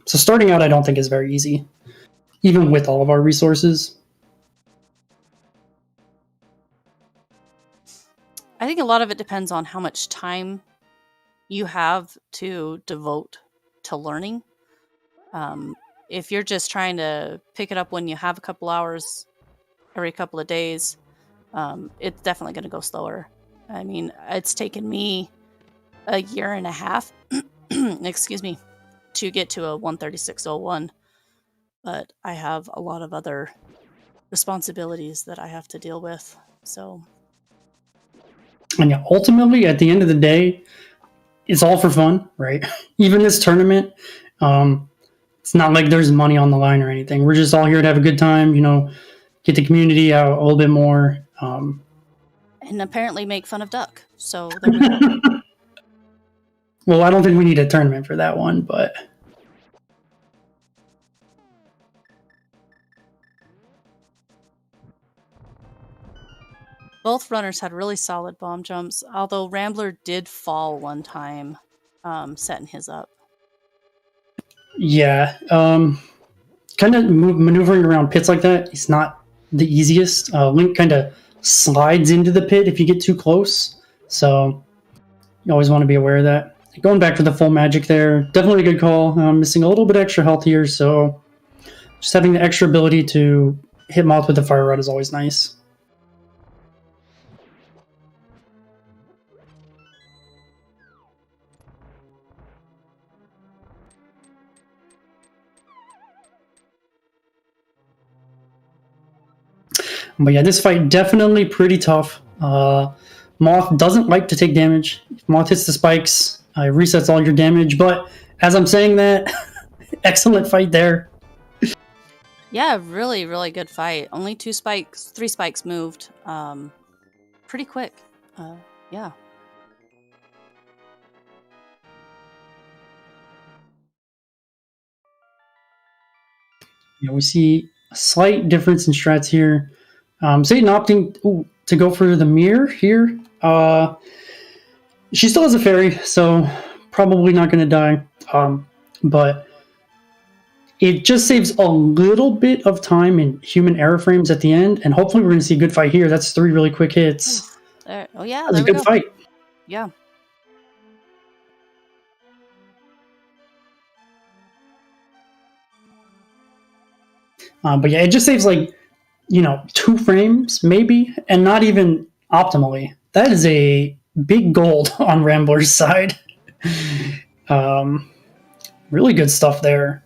So starting out, I don't think is very easy, even with all of our resources. I think a lot of it depends on how much time you have to devote to learning. If you're just trying to pick it up when you have a couple hours every couple of days, it's definitely going to go slower. I mean, it's taken me a year and a half, excuse me, to get to a 136.01, but I have a lot of other responsibilities that I have to deal with, so... And yeah, ultimately, at the end of the day, it's all for fun, right? Even this tournament, it's not like there's money on the line or anything. We're just all here to have a good time, get the community out a little bit more. And apparently make fun of Duck, so there we go. Well, I don't think we need a tournament for that one, but... Both runners had really solid bomb jumps, although Rambler did fall one time, setting his up. Yeah. kind of maneuvering around pits like that is not the easiest. Link kind of slides into the pit if you get too close, so you always want to be aware of that. Going back to the full magic there, definitely a good call. I'm missing a little bit extra health here, so just having the extra ability to hit Moth with the fire rod is always nice. But yeah, this fight definitely pretty tough. Moth doesn't like to take damage. If Moth hits the spikes, it resets all your damage. But as I'm saying that, excellent fight there. Yeah, really, really good fight. Only 3 spikes moved. Pretty quick. Yeah. Yeah, we see a slight difference in strats here. Satan opting to go for the mirror here. She still has a fairy, so probably not going to die. But it just saves a little bit of time in human error frames at the end, and hopefully we're going to see a good fight here. That's 3 really quick hits. Oh yeah, that was a good fight. Yeah. But yeah, it just saves 2 frames maybe, and not even optimally. That is a big gold on Rambler's side. Really good stuff there.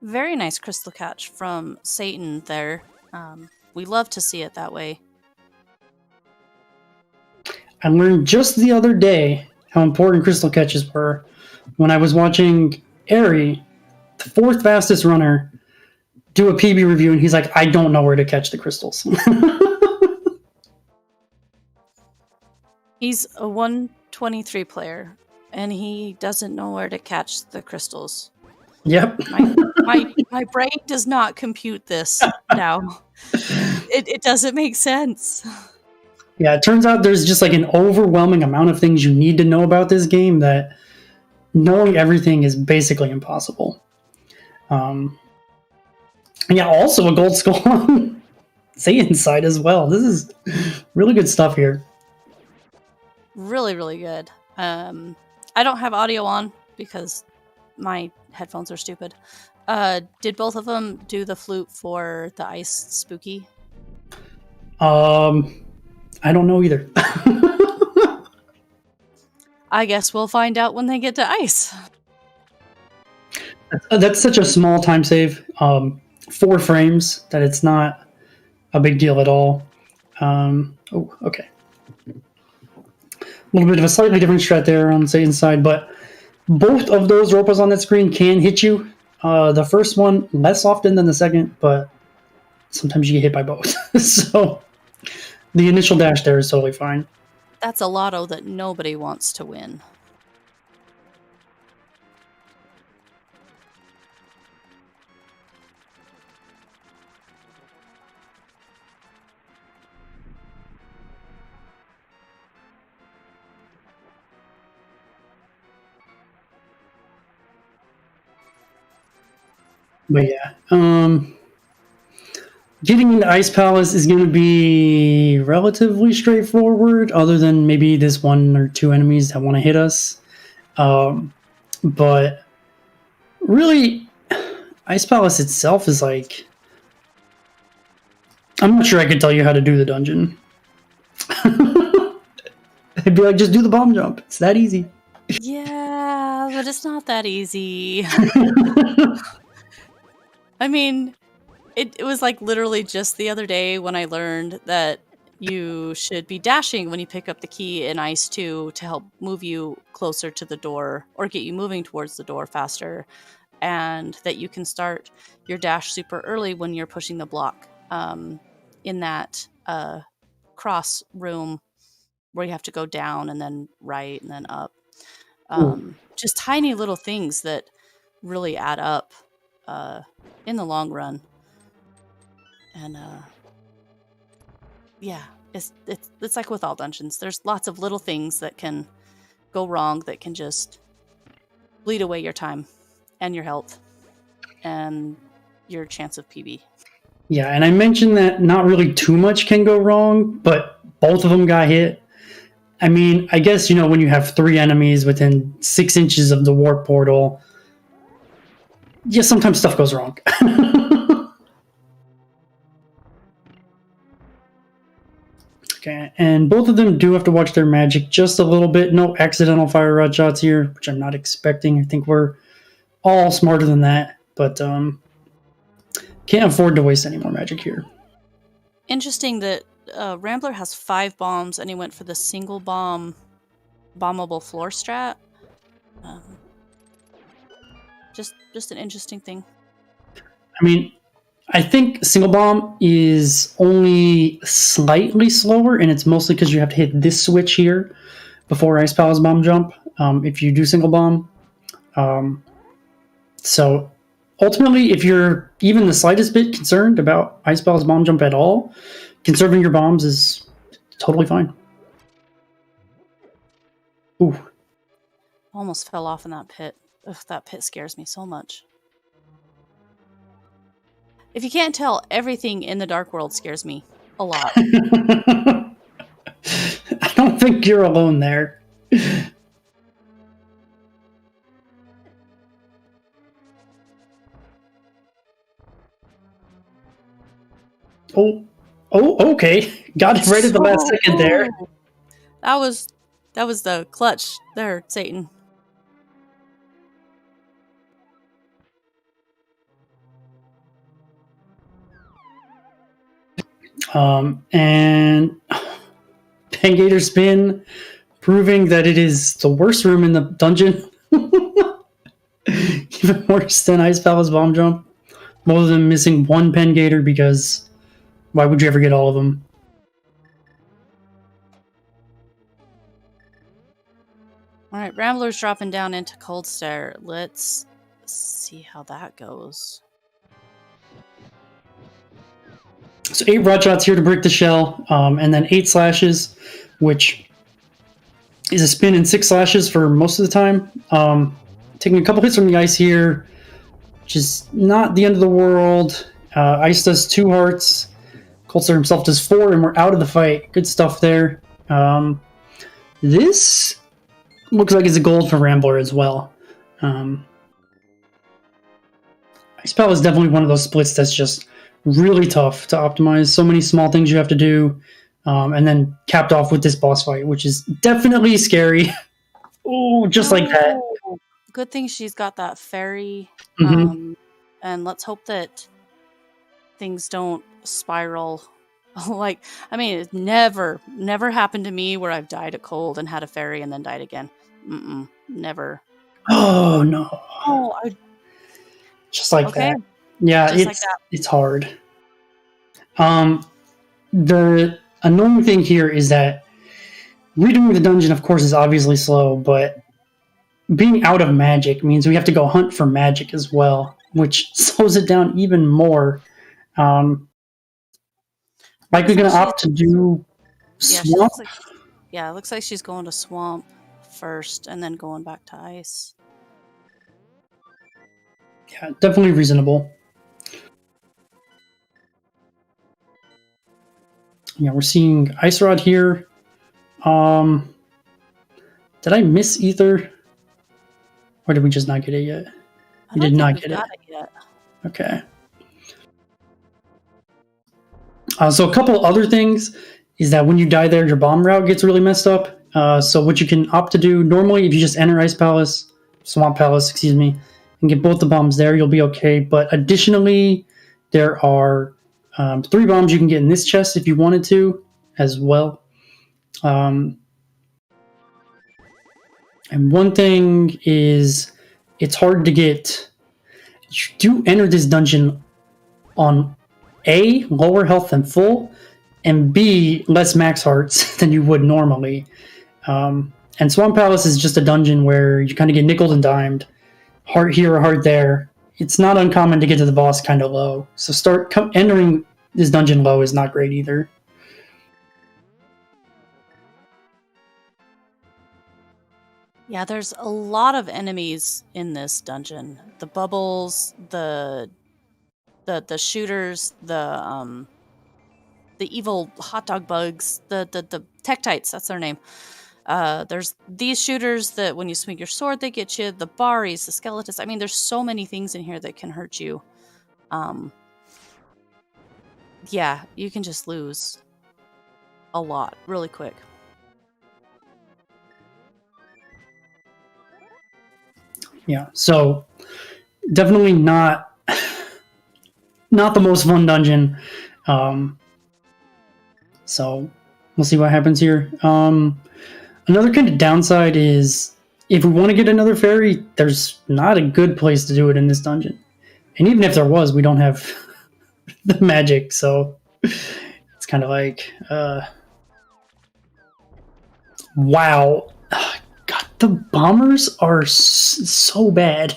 Very nice crystal catch from Satan there. We love to see it that way. I learned just the other day how important crystal catches were when I was watching Ari, the 4th fastest runner, do a PB review, and he's like, I don't know where to catch the crystals. He's a 123 player, and he doesn't know where to catch the crystals. Yep. My brain does not compute this now. It doesn't make sense. Yeah, it turns out there's just an overwhelming amount of things you need to know about this game that knowing everything is basically impossible. Yeah, also a gold skull on Satan's side as well. This is really good stuff here. Really, really good. I don't have audio on because my headphones are stupid. Did both of them do the flute for the ice spooky? I don't know either. I guess we'll find out when they get to ice. That's such a small time save. 4 frames that it's not a big deal at all. Okay. A little bit of a slightly different strat there on Satan's side, but both of those ropas on that screen can hit you. The first one less often than the second, but sometimes you get hit by both. So the initial dash there is totally fine. That's a lotto that nobody wants to win. But yeah, getting into Ice Palace is going to be relatively straightforward, other than maybe this 1 or 2 enemies that want to hit us. But really, Ice Palace itself is I'm not sure I could tell you how to do the dungeon. I'd be like, just do the bomb jump. It's that easy. Yeah, but it's not that easy. I mean, it was literally just the other day when I learned that you should be dashing when you pick up the key in Ice 2 to help move you closer to the door or get you moving towards the door faster, and that you can start your dash super early when you're pushing the block in that cross room where you have to go down and then right and then up. Just tiny little things that really add up in the long run. And yeah, it's like with all dungeons. There's lots of little things that can go wrong that can just bleed away your time and your health and your chance of PB. Yeah, and I mentioned that not really too much can go wrong, but both of them got hit. I mean, I guess, when you have 3 enemies within 6 inches of the warp portal, yeah, sometimes stuff goes wrong. Okay, and both of them do have to watch their magic just a little bit. No accidental fire rod shots here, which I'm not expecting. I think we're all smarter than that, but can't afford to waste any more magic here. Interesting that Rambler has 5 bombs, and he went for the single bomb bombable floor strat. Just an interesting thing. I mean, I think single bomb is only slightly slower, and it's mostly because you have to hit this switch here before Ice Palace bomb jump if you do single bomb. So ultimately, if you're even the slightest bit concerned about Ice Palace bomb jump at all, conserving your bombs is totally fine. Ooh. Almost fell off in that pit. Ugh, that pit scares me so much. If you can't tell, everything in the Dark World scares me a lot. I don't think you're alone there. Oh, okay. Got it right at the last second there. That was the clutch there, Satan. And Pangator spin, proving that it is the worst room in the dungeon. Even worse than Ice Palace bomb jump. Both of them missing 1 Pangator because why would you ever get all of them? Alright, Rambler's dropping down into Cold Stare. Let's see how that goes. So 8 rod shots here to break the shell, and then 8 slashes, which is a spin and 6 slashes for most of the time. Taking a couple hits from the ice here, which is not the end of the world. Ice does 2 hearts. Cold Stare himself does 4, and we're out of the fight. Good stuff there. This looks like it's a gold for Rambler as well. Ice Palace is definitely one of those splits that's just really tough to optimize. So many small things you have to do, and then capped off with this boss fight, which is definitely scary. Oh, just like that. Good thing she's got that fairy. Mhm. And let's hope that things don't spiral. It never happened to me where I've died at cold and had a fairy and then died again. Never. Oh no. Oh, Just like okay. that. Yeah, Just like that. it's hard. The annoying thing here is that redoing the dungeon, of course, is obviously slow, but being out of magic means we have to go hunt for magic as well, which slows it down even more. We're going to opt to do Swamp. It looks like she's going to Swamp first and then going back to Ice. Yeah, definitely reasonable. Yeah, we're seeing Ice Rod here. Did I miss either? Or did we just not get it yet? We did not get it yet. Okay. So a couple other things is that when you die there, your bomb route gets really messed up. So what you can opt to do, normally if you just enter Swamp Palace, and get both the bombs there, you'll be okay. But additionally, there are 3 bombs you can get in this chest if you wanted to as well. And one thing is, it's hard to get. You do enter this dungeon on A, lower health than full, and B, less max hearts than you would normally. And Swan Palace is just a dungeon where you kind of get nickeled and dimed. Heart here or heart there. It's not uncommon to get to the boss kind of low. So entering this dungeon low is not great either. Yeah, there's a lot of enemies in this dungeon. The bubbles, the shooters, the evil hot dog bugs, the Tektites, that's their name. There's these shooters that when you swing your sword, they get you. The Baris, the skeletons. I mean, there's so many things in here that can hurt you. Yeah, you can just lose a lot really quick. Yeah, so definitely not the most fun dungeon. So we'll see what happens here. Another kind of downside is if we want to get another fairy, there's not a good place to do it in this dungeon. And even if there was, we don't have the magic, so it's kind of like, wow. God, the bombers are so bad.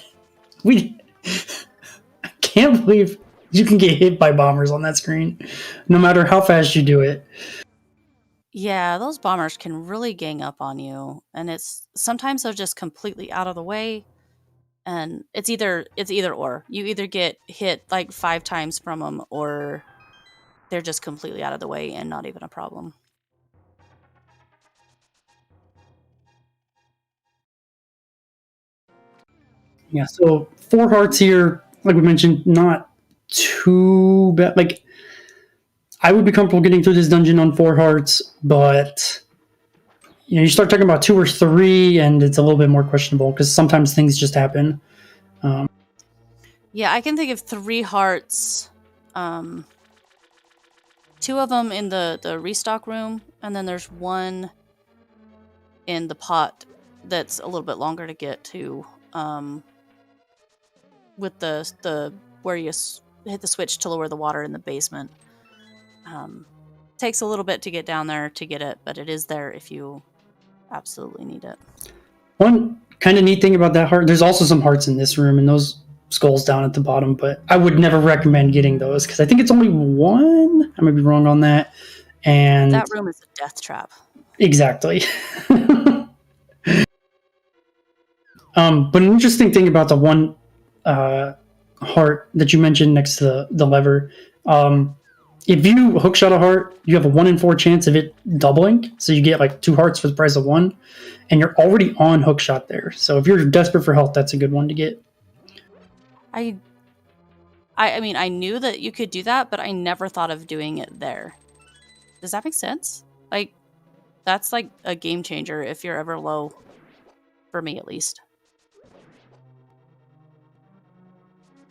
I can't believe you can get hit by bombers on that screen, no matter how fast you do it. Yeah, those bombers can really gang up on you, and sometimes they're just completely out of the way, and it's either or. You either get hit like 5 times from them, or they're just completely out of the way and not even a problem. Yeah, so 4 hearts here, like we mentioned, not too bad. Like, I would be comfortable getting through this dungeon on 4 hearts, but you start talking about 2 or 3, and it's a little bit more questionable because sometimes things just happen. Yeah, I can think of 3 hearts. 2 of them in the restock room, and then there's 1 in the pot that's a little bit longer to get to. With the where you hit the switch to lower the water in the basement. Takes a little bit to get down there to get it, but it is there if you absolutely need it. One kind of neat thing about that heart, there's also some hearts in this room and those skulls down at the bottom, but I would never recommend getting those because I think it's only 1. I might be wrong on that. And that room is a death trap. Exactly. But an interesting thing about the 1 heart that you mentioned next to the lever, if you hookshot a heart, you have a 1 in 4 chance of it doubling. So you get like 2 hearts for the price of 1, and you're already on hookshot there. So if you're desperate for health, that's a good one to get. I mean, I knew that you could do that, but I never thought of doing it there. Does that make sense? Like, that's like a game changer if you're ever low, for me at least.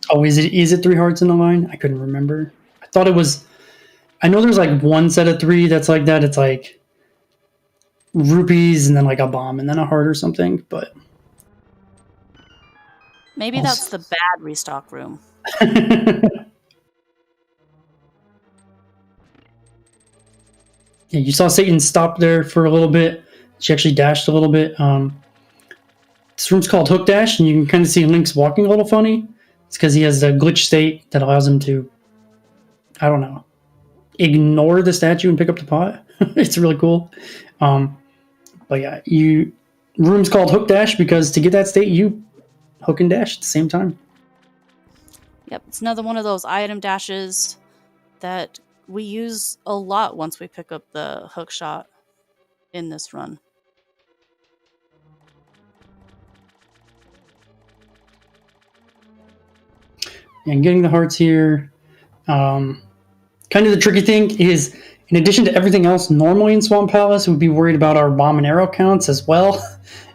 Oh, is it 3 hearts in the line? I couldn't remember. I thought it was. I know there's like 1 set of 3 that's like that. It's like rupees and then like a bomb and then a heart or something. But maybe that's the bad restock room. Yeah, you saw Satan stop there for a little bit. She actually dashed a little bit. This room's called Hook Dash, and you can kind of see Link's walking a little funny. It's because he has the glitch state that allows him to, I don't know, ignore the statue and pick up the pot. It's really cool. But yeah, room's called Hook Dash because to get that state, you hook and dash at the same time. Yep, it's another one of those item dashes that we use a lot once we pick up the hook shot in this run. And getting the hearts here, kind of the tricky thing is, in addition to everything else normally in Swan Palace, we'd be worried about our bomb and arrow counts as well.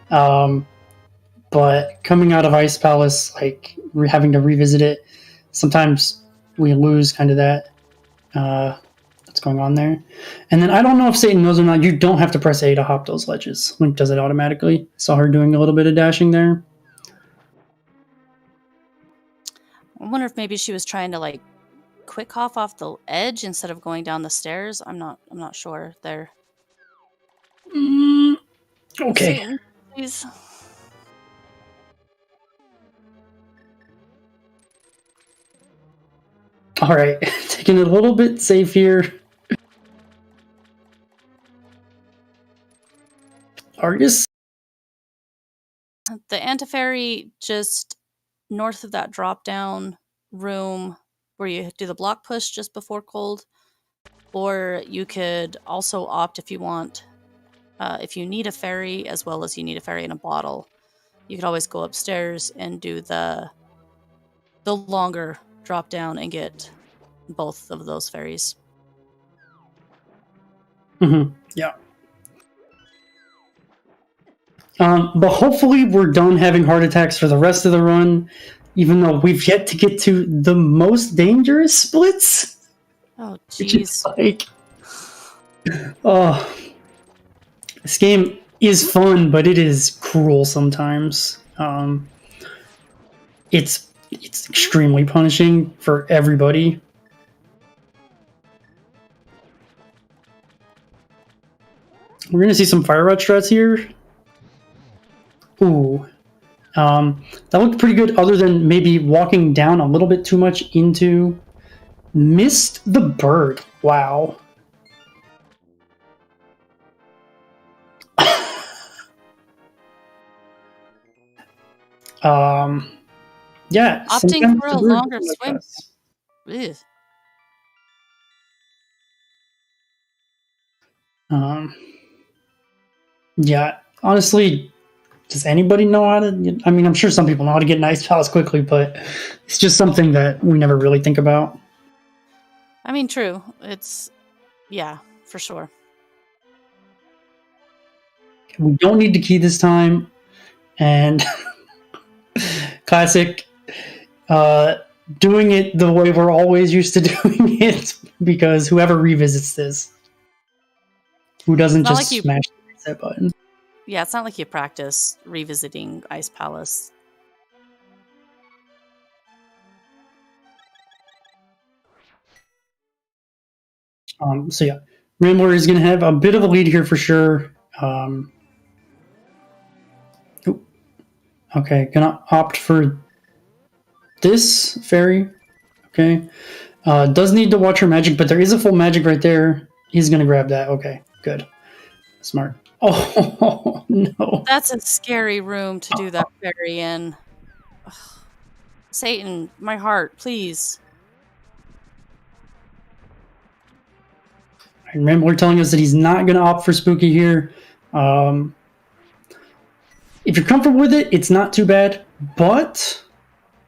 But coming out of Ice Palace, like having to revisit it, sometimes we lose kind of that. What's going on there? And then I don't know if Satan knows or not, you don't have to press A to hop those ledges. Link does it automatically. Saw her doing a little bit of dashing there. I wonder if maybe she was trying to like quick hop off the edge instead of going down the stairs. I'm not sure there. Okay. Satan, please. All right, taking it a little bit safe here. Argus the Antiferry just north of that drop down room where you do the block push just before cold, or you could also opt if you want, if you need a ferry as well as you need a ferry in a bottle, you could always go upstairs and do the longer drop down and get both of those ferries. Yeah. But hopefully we're done having heart attacks for the rest of the run, even though we've yet to get to the most dangerous splits. Oh, Which is jeez. like, oh, this game is fun, but it is cruel sometimes. It's extremely punishing for everybody. We're gonna see some fire rod strats here. Ooh. That looked pretty good, other than maybe walking down a little bit too much into... Missed the bird. Wow. Yeah. Opting for a longer swim. Ugh. Yeah, honestly, does anybody know how to... I mean, I'm sure some people know how to get an ice palace quickly, but it's just something that we never really think about. I mean, true. It's... yeah, for sure. We don't need to key this time, and classic, doing it the way we're always used to doing it, because whoever revisits this, who doesn't just smash the reset button. Yeah, it's not like you practice revisiting Ice Palace. So yeah, Rambler is going to have a bit of a lead here for sure. Okay, gonna opt for this ferry. Okay, does need to watch her magic, but there is a full magic right there. He's gonna grab that. Okay, good, smart. Oh no, that's a scary room to do that ferry in. Ugh. Satan, my heart, please. Rambler telling us that he's not gonna opt for spooky here. If you're comfortable with it, it's not too bad, but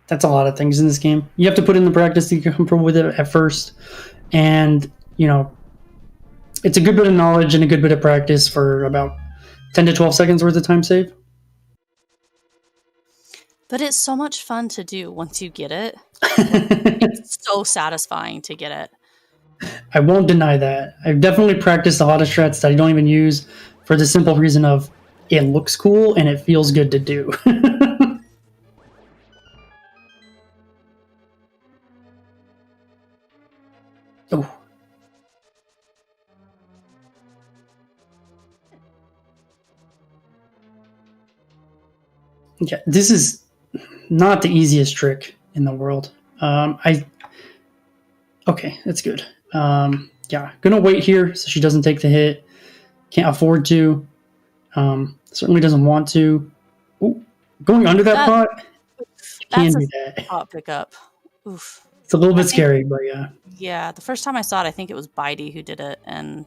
that's a lot of things in this game. You have to put in the practice to get comfortable with it at first, and you know, it's a good bit of knowledge and a good bit of practice for about 10 to 12 seconds worth of time save. But it's so much fun to do once you get it. It's so satisfying to get it. I won't deny that. I've definitely practiced a lot of strats that I don't even use for the simple reason of it looks cool and it feels good to do. Oh. Yeah, this is not the easiest trick in the world. Okay, that's good. Yeah, gonna wait here so she doesn't take the hit. Can't afford to. Certainly doesn't want to. Ooh, going under that pot. Can do that. Pot pickup. Oof. It's a little bit scary, but yeah. Yeah, the first time I saw it, I think it was Bitey who did it, and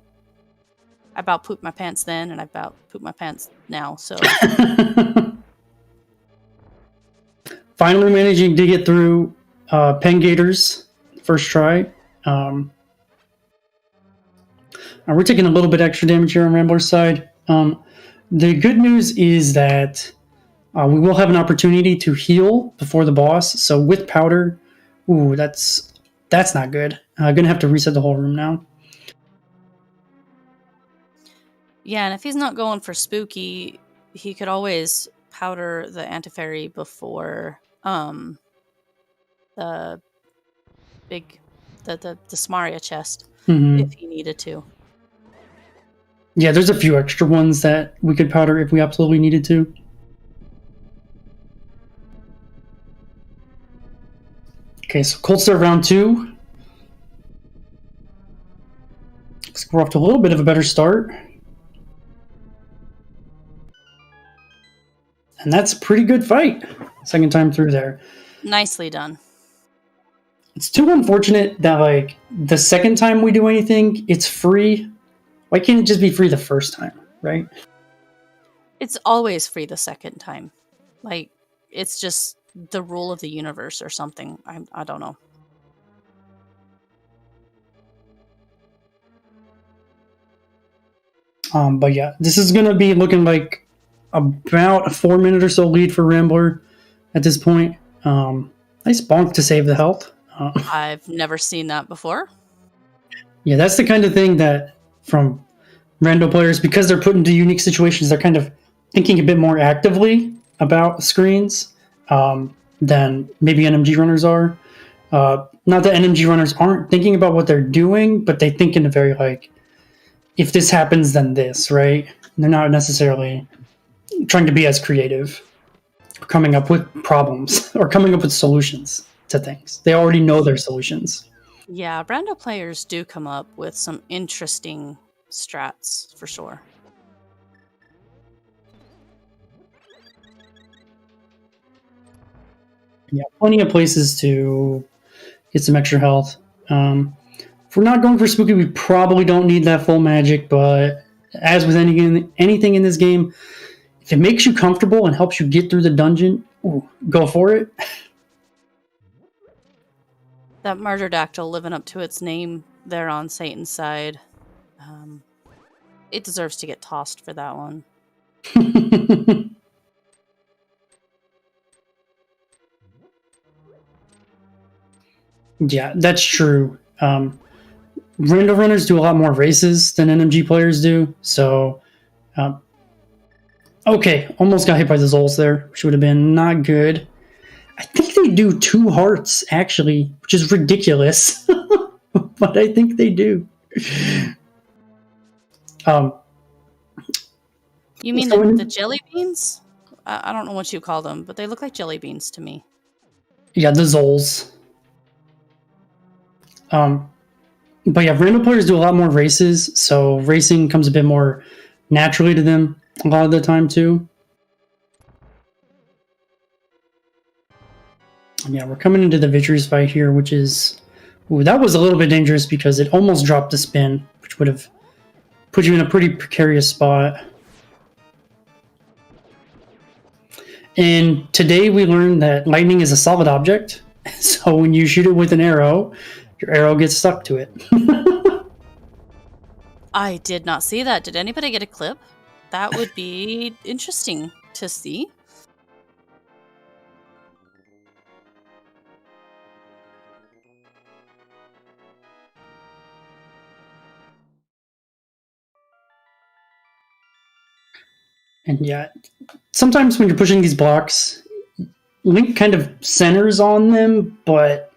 I about pooped my pants then, and I about pooped my pants now. So. Finally managing to get through Pen Gators first try. We're taking a little bit extra damage here on Rambler's side. The good news is that we will have an opportunity to heal before the boss. So with powder, ooh, that's not good. Gonna have to reset the whole room now. Yeah, and if he's not going for spooky, he could always powder the Antiferry before the big the Smaria chest if he needed to. Yeah, there's a few extra ones that we could powder if we absolutely needed to. Okay, so cold start round 2. Looks like we're off to a little bit of a better start. And And that's a pretty good fight. Second time through there. Nicely done. It's too unfortunate that, like, the second time we do anything, it's free. Why can't it just be free the first time, right? It's always free the second time. Like, it's just the rule of the universe or something. I don't know. But yeah, this is going to be looking like about a 4 minute or so lead for Rambler at this point. Nice bonk to save the health. I've never seen that before. Yeah, that's the kind of thing that from rando players, because they're put into unique situations, they're kind of thinking a bit more actively about screens than maybe NMG runners are. Not that NMG runners aren't thinking about what they're doing, but they think in a very, like, if this happens, then this, right? They're not necessarily trying to be as creative, or coming up with problems, or coming up with solutions to things. They already know their solutions. Yeah, rando players do come up with some interesting strats, for sure. Yeah, plenty of places to get some extra health. If we're not going for spooky, we probably don't need that full magic, but as with anything in this game, if it makes you comfortable and helps you get through the dungeon, go for it. That murderdactyl living up to its name there on Satan's side. It deserves to get tossed for that one. Yeah, that's true. Rando runners do a lot more races than NMG players do, so... okay, almost got hit by the Zols there, which would have been not good. I think they do 2 hearts, actually, which is ridiculous. But I think they do. You mean so the jelly beans? I don't know what you call them, but they look like jelly beans to me. Yeah, the Zols. But yeah, random players do a lot more races, so racing comes a bit more naturally to them a lot of the time too. Yeah, we're coming into the Vitreous fight here, which is... Ooh, that was a little bit dangerous because it almost dropped the spin, which would have put you in a pretty precarious spot. And today we learned that lightning is a solid object, so when you shoot it with an arrow, your arrow gets stuck to it. I did not see that. Did anybody get a clip? That would be interesting to see. And yeah, sometimes when you're pushing these blocks, Link kind of centers on them, but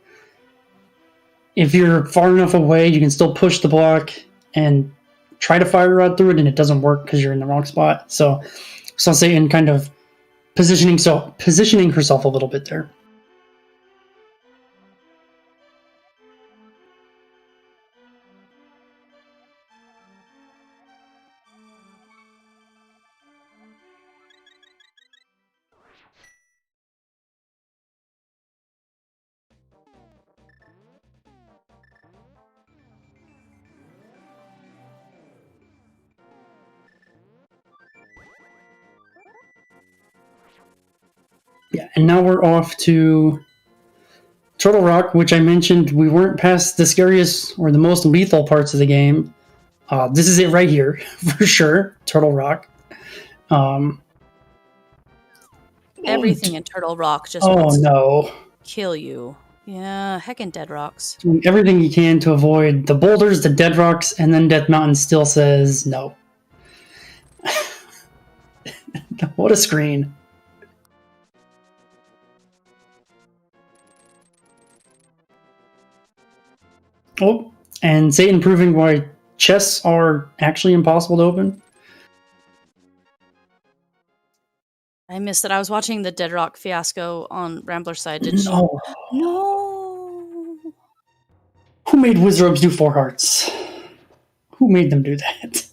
if you're far enough away, you can still push the block and try to fire right through it, and it doesn't work because you're in the wrong spot. So Satan kind of positioning herself a little bit there. Yeah, and now we're off to Turtle Rock, which I mentioned we weren't past the scariest or the most lethal parts of the game. This is it right here, for sure, Turtle Rock. Everything in Turtle Rock just wants to kill you. Yeah, heckin' Dead Rocks. Doing everything you can to avoid the boulders, the Dead Rocks, and then Death Mountain still says no. What a screen. Oh, and Satan proving why chests are actually impossible to open. I missed it. I was watching the Dead Rock fiasco on Rambler's side. Did you? No. Who made Wizards do 4 hearts? Who made them do that?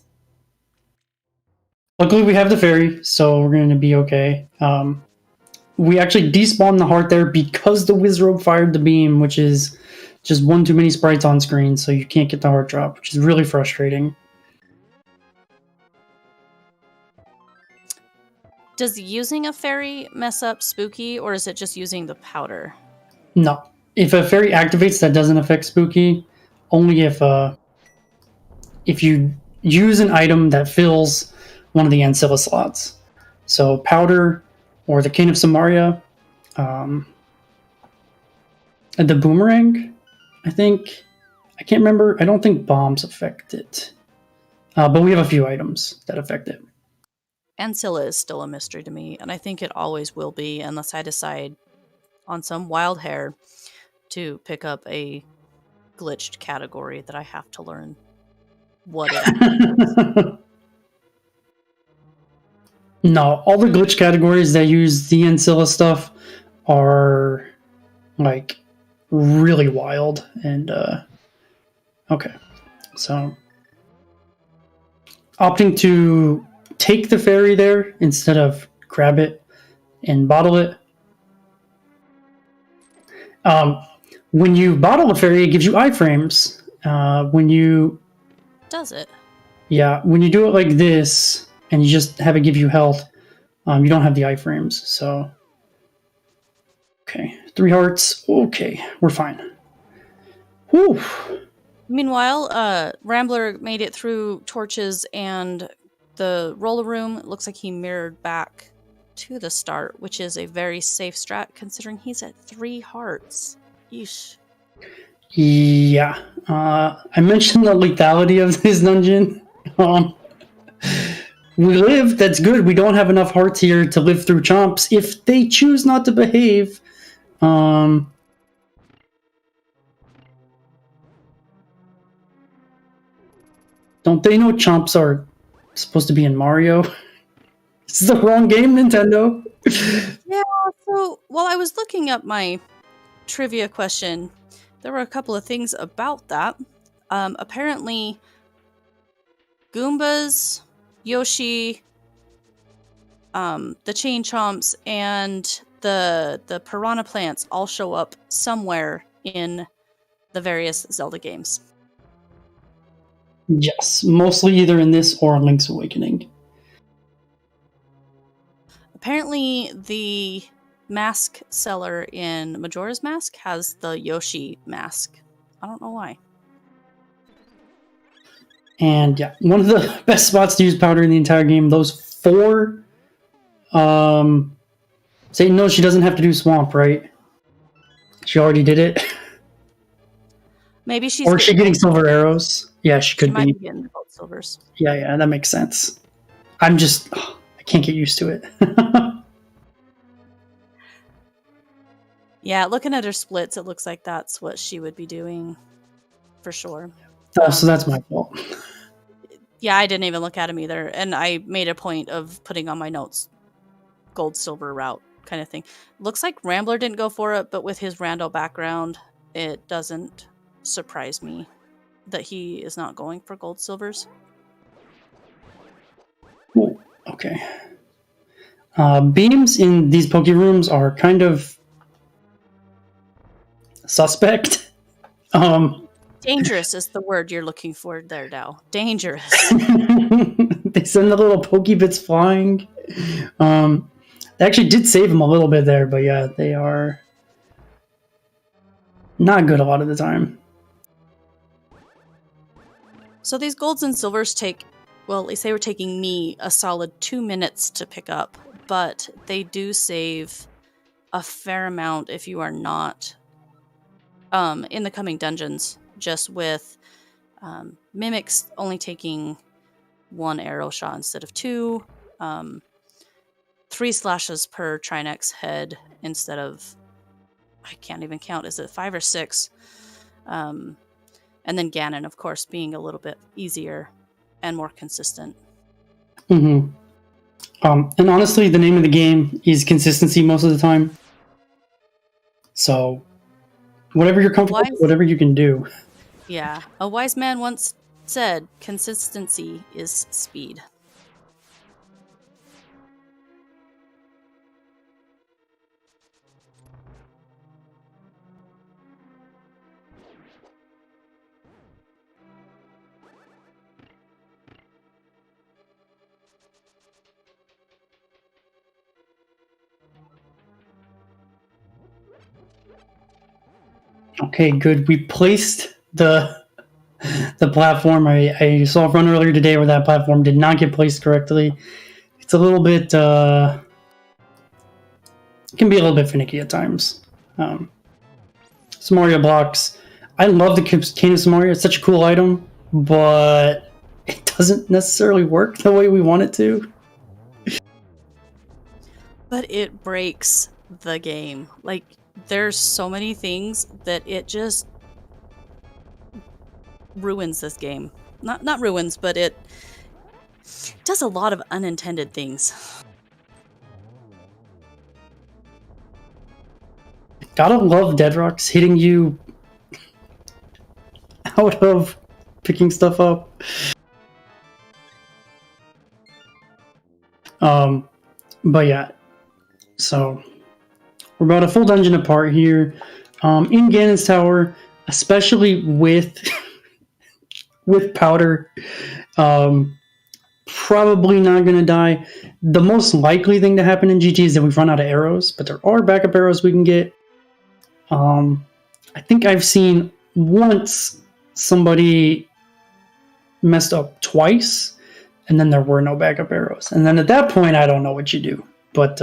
Luckily, we have the fairy, so we're going to be okay. We actually despawned the heart there because the Wizrobe fired the beam, which is just one too many sprites on screen, so you can't get the heart drop, which is really frustrating. Does using a fairy mess up Spooky, or is it just using the powder? No. If a fairy activates, that doesn't affect Spooky. Only if you use an item that fills one of the Ancilla slots. So powder or the Cane of Samaria, the boomerang, I think. I can't remember. I don't think bombs affect it. But we have a few items that affect it. Ancilla is still a mystery to me, and I think it always will be unless I decide on some wild hair to pick up a glitched category that I have to learn what it is. No, all the glitch categories that use the Ancilla stuff are like really wild and okay. So opting to take the fairy there instead of grab it and bottle it. When you bottle a fairy, it gives you iframes. When you Does it? Yeah, when you do it like this and you just have it give you health, you don't have the iframes. So okay, 3 hearts. Okay, we're fine. Whew. Meanwhile, Rambler made it through torches and the roller room. It looks like he mirrored back to the start, which is a very safe strat considering he's at 3 hearts. Yeesh. Yeah, I mentioned the lethality of this dungeon. We live, that's good. We don't have enough hearts here to live through chomps if they choose not to behave. Don't they know chomps are supposed to be in Mario? This is the wrong game, Nintendo. Yeah, so while I was looking up my trivia question, there were a couple of things about that. Apparently, Goombas, Yoshi, the Chain Chomps, and the Piranha Plants all show up somewhere in the various Zelda games. Yes, mostly either in this or Link's Awakening. Apparently, the mask seller in Majora's Mask has the Yoshi mask. I don't know why. And yeah, one of the best spots to use powder in the entire game. Those 4. Satan knows she doesn't have to do Swamp, right? She already did it. Maybe she's. Or is she getting silver arrows? Yeah, she could might be. be getting the gold silvers. Yeah, that makes sense. I can't get used to it. Yeah, looking at her splits, it looks like that's what she would be doing for sure. So that's my fault. Yeah, I didn't even look at him either. And I made a point of putting on my notes gold, silver route kind of thing. Looks like Rambler didn't go for it, but with his Rando background, it doesn't surprise me that he is not going for gold, silvers. Ooh, okay. Beams in these Poke Rooms are kind of suspect. Dangerous is the word you're looking for there, Dow. Dangerous. They send the little Pokebits flying. They actually did save him a little bit there, but yeah, they are not good a lot of the time. So these golds and silvers take, well, at least they were taking me a solid 2 minutes to pick up, but they do save a fair amount if you are not in the coming dungeons, just with mimics only taking 1 arrow shot instead of 2, 3 slashes per Trinex head instead of, I can't even count, is it 5 or 6? And then Ganon, of course, being a little bit easier and more consistent. Mm-hmm. And honestly, the name of the game is consistency most of the time. So whatever you're comfortable with, whatever you can do. Yeah. A wise man once said, consistency is speed. Okay, good. We placed the platform. I saw a run earlier today where that platform did not get placed correctly. It's a little bit it can be a little bit finicky at times. Samaria blocks. I love the Cane of Samaria. It's such a cool item, but it doesn't necessarily work the way we want it to. But it breaks the game. Like, there's so many things that it just ruins this game. Not ruins, but it does a lot of unintended things. Gotta love Deadrocks hitting you out of picking stuff up. But yeah, so we're about a full dungeon apart here. In Ganon's Tower, especially with with powder, probably not gonna die. The most likely thing to happen in GT is that we've run out of arrows, but there are backup arrows we can get. I think I've seen once somebody messed up twice, and then there were no backup arrows. And then at that point, I don't know what you do. But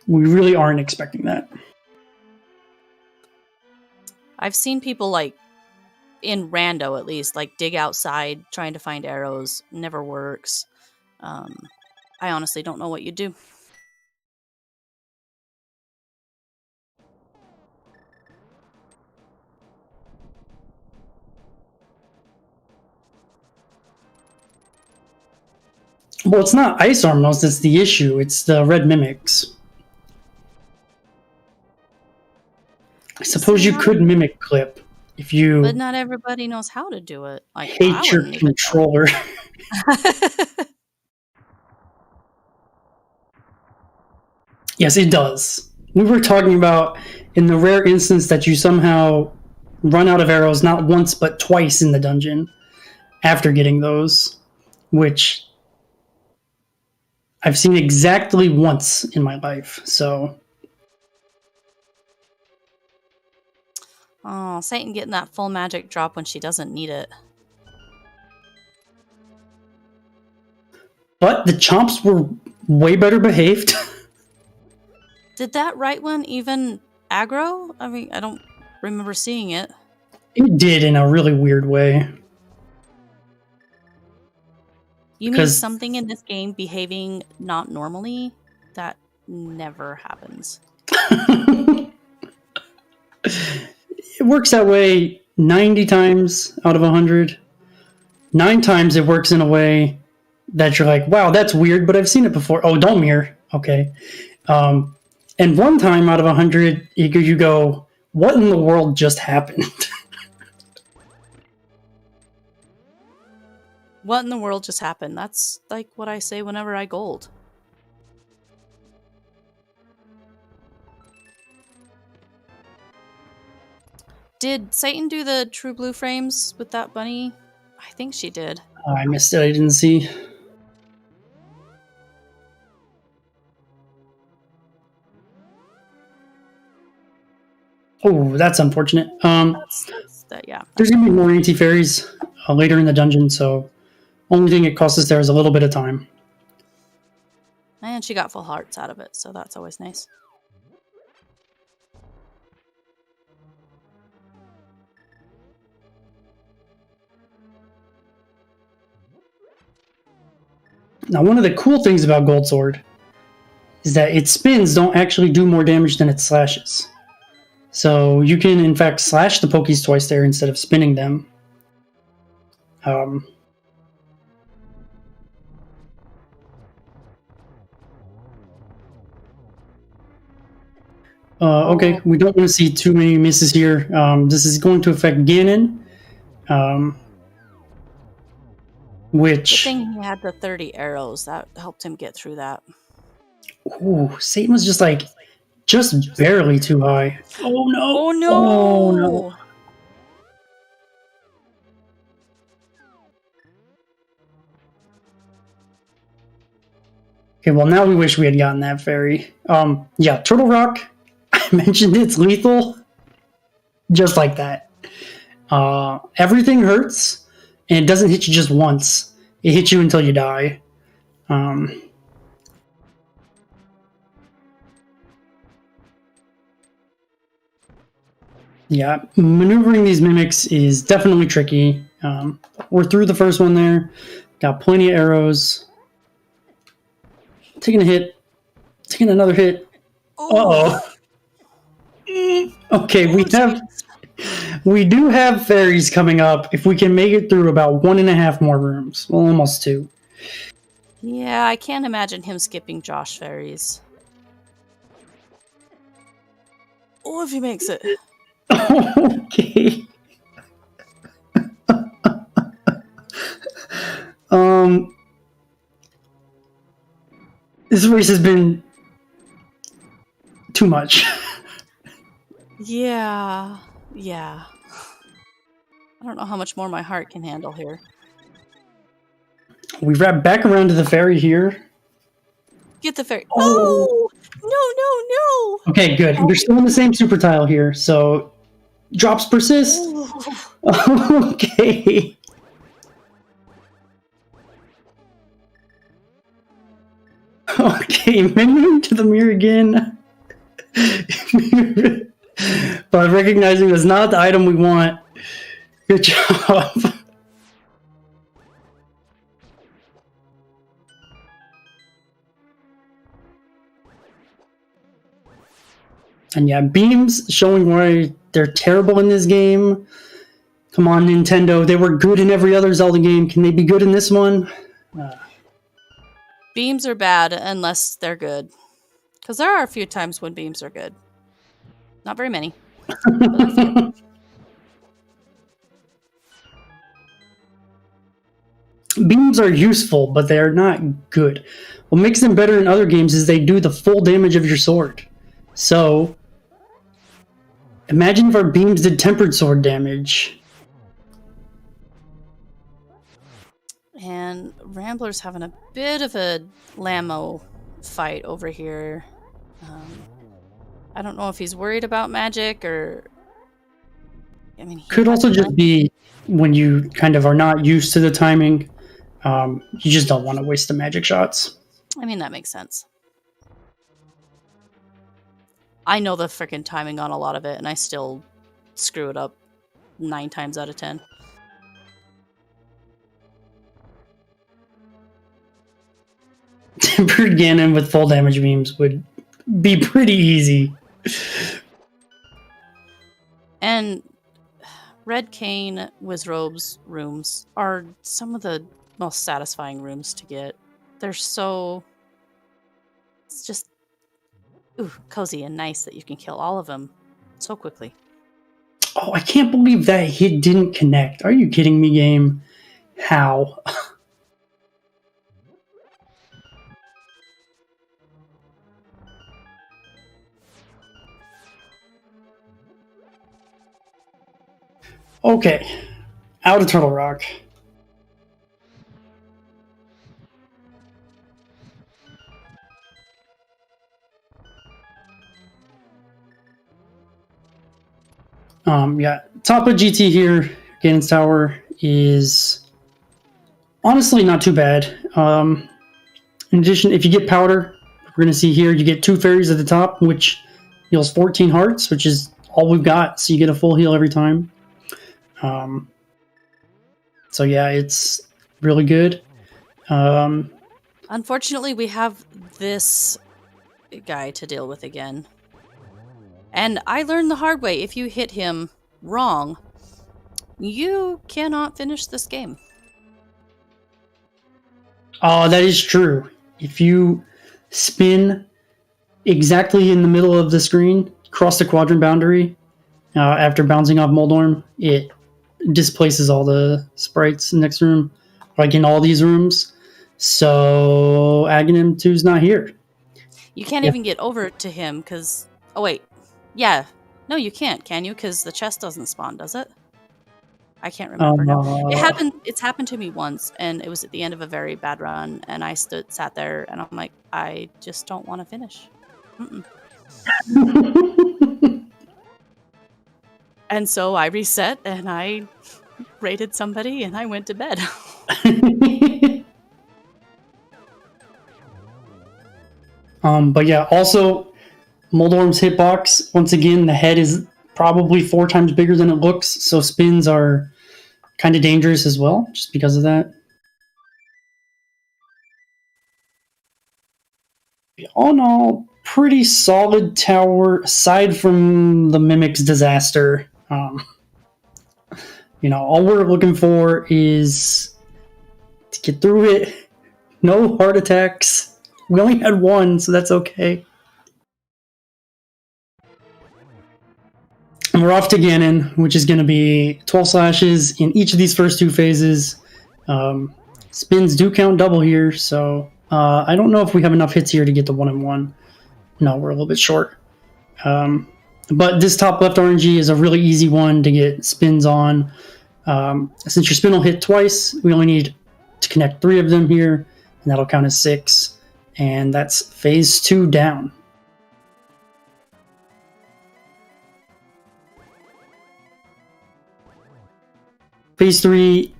we really aren't expecting that. I've seen people, like, in rando at least, like, dig outside trying to find arrows. Never works. I honestly don't know what you do. Well, it's not ice armors that's the issue. It's the red mimics. I suppose you could mimic clip if you... But not everybody knows how to do it. Like, hate your controller. Yes, it does. We were talking about in the rare instance that you somehow run out of arrows not once but twice in the dungeon after getting those, which I've seen exactly once in my life, so... Oh, Satan getting that full magic drop when she doesn't need it. But the chomps were way better behaved. Did that right one even aggro? I mean, I don't remember seeing it. It did in a really weird way. You mean something in this game behaving not normally? That never happens. It works that way 90 times out of 100. 9 times it works in a way that you're like, wow, that's weird, but I've seen it before. Oh, don't mirror. Okay. And 1 time out of 100, you go, what in the world just happened? What in the world just happened? That's like what I say whenever I gold. Did Satan do the true blue frames with that bunny? I think she did. I missed it. I didn't see. Oh, that's unfortunate. Yeah. There's going to be more anti-fairies later in the dungeon, so only thing it costs us there is a little bit of time. And she got full hearts out of it, so that's always nice. Now, one of the cool things about Gold Sword is that its spins don't actually do more damage than its slashes. So you can, in fact, slash the Pokies twice there instead of spinning them. Okay, we don't want to see too many misses here. This is going to affect Ganon. Which... Good thing he had the 30 arrows. That helped him get through that. Ooh, Satan was just like... just barely too high. Oh no! Oh no! Oh no! Okay, well now we wish we had gotten that fairy. Yeah, Turtle Rock. I mentioned it's lethal. just like that. Everything hurts, and it doesn't hit you just once. It hits you until you die. Yeah, maneuvering these mimics is definitely tricky. We're through the first one there. Got plenty of arrows. Taking a hit. Taking another hit. Uh-oh. Okay, we do have fairies coming up. If we can make it through about 1.5 more rooms. Well, almost 2. Yeah, I can't imagine him skipping Josh fairies. Oh, if he makes it. Okay. This race has been too much. Yeah. I don't know how much more my heart can handle here. We wrap back around to the ferry here. Get the fairy. Oh. No. Okay, good. We're still in the same super tile here, so drops persist. Okay. Okay, memory to the mirror again. But recognizing that's not the item we want. Good job. And yeah, beams showing why they're terrible in this game. Come on, Nintendo. They were good in every other Zelda game. Can they be good in this one? Beams are bad unless they're good. Because there are a few times when beams are good. Not very many. Beams are useful, but they are not good. What makes them better in other games is they do the full damage of your sword. So, imagine if our beams did tempered sword damage. And Rambler's having a bit of a Lamo fight over here. I don't know if he's worried about magic or... I mean, Could also just be when you kind of are not used to the timing. You just don't want to waste the magic shots. I mean, that makes sense. I know the freaking timing on a lot of it, and I still screw it up 9 times out of 10. Tempered Ganon with full damage beams would be pretty easy. And Red Cane Wizrobe's rooms are some of the most satisfying rooms to get. They're so... It's just... cozy and nice that you can kill all of them so quickly. Oh, I can't believe that hit didn't connect. Are you kidding me, game? How? Okay, out of Turtle Rock. Yeah, top of GT here, Ganon's Tower is honestly not too bad. In addition, if you get powder, we're gonna see here, you get 2 fairies at the top, which heals 14 hearts, which is all we've got, so you get a full heal every time. So yeah, it's really good. Unfortunately, we have this guy to deal with again. And I learned the hard way, if you hit him wrong, you cannot finish this game. Oh, that is true. If you spin exactly in the middle of the screen, cross the quadrant boundary, after bouncing off Moldorm, it displaces all the sprites in the next room, like in all these rooms. So Aghanim 2's not here. You can't even get over to him because... Oh, wait. Yeah. No, you can't, can you? Because the chest doesn't spawn, does it? I can't remember. No. It's happened to me once, and it was at the end of a very bad run, and I sat there, and I'm like, I just don't want to finish. And so I reset and I raided somebody and I went to bed. But yeah, also Moldorm's hitbox, once again, the head is probably 4 times bigger than it looks, so spins are kind of dangerous as well, just because of that. All in all, pretty solid tower, aside from the Mimic's disaster. All we're looking for is to get through it. No heart attacks. We only had 1, so that's okay. And we're off to Ganon, which is going to be 12 slashes in each of these first 2 phases. Spins do count double here, so I don't know if we have enough hits here to get the 1-1. No, we're a little bit short. But this top left RNG is a really easy one to get spins on. Since your spin will hit twice, we only need to connect 3 of them here, and that'll count as 6. And that's phase 2 down. Phase 3,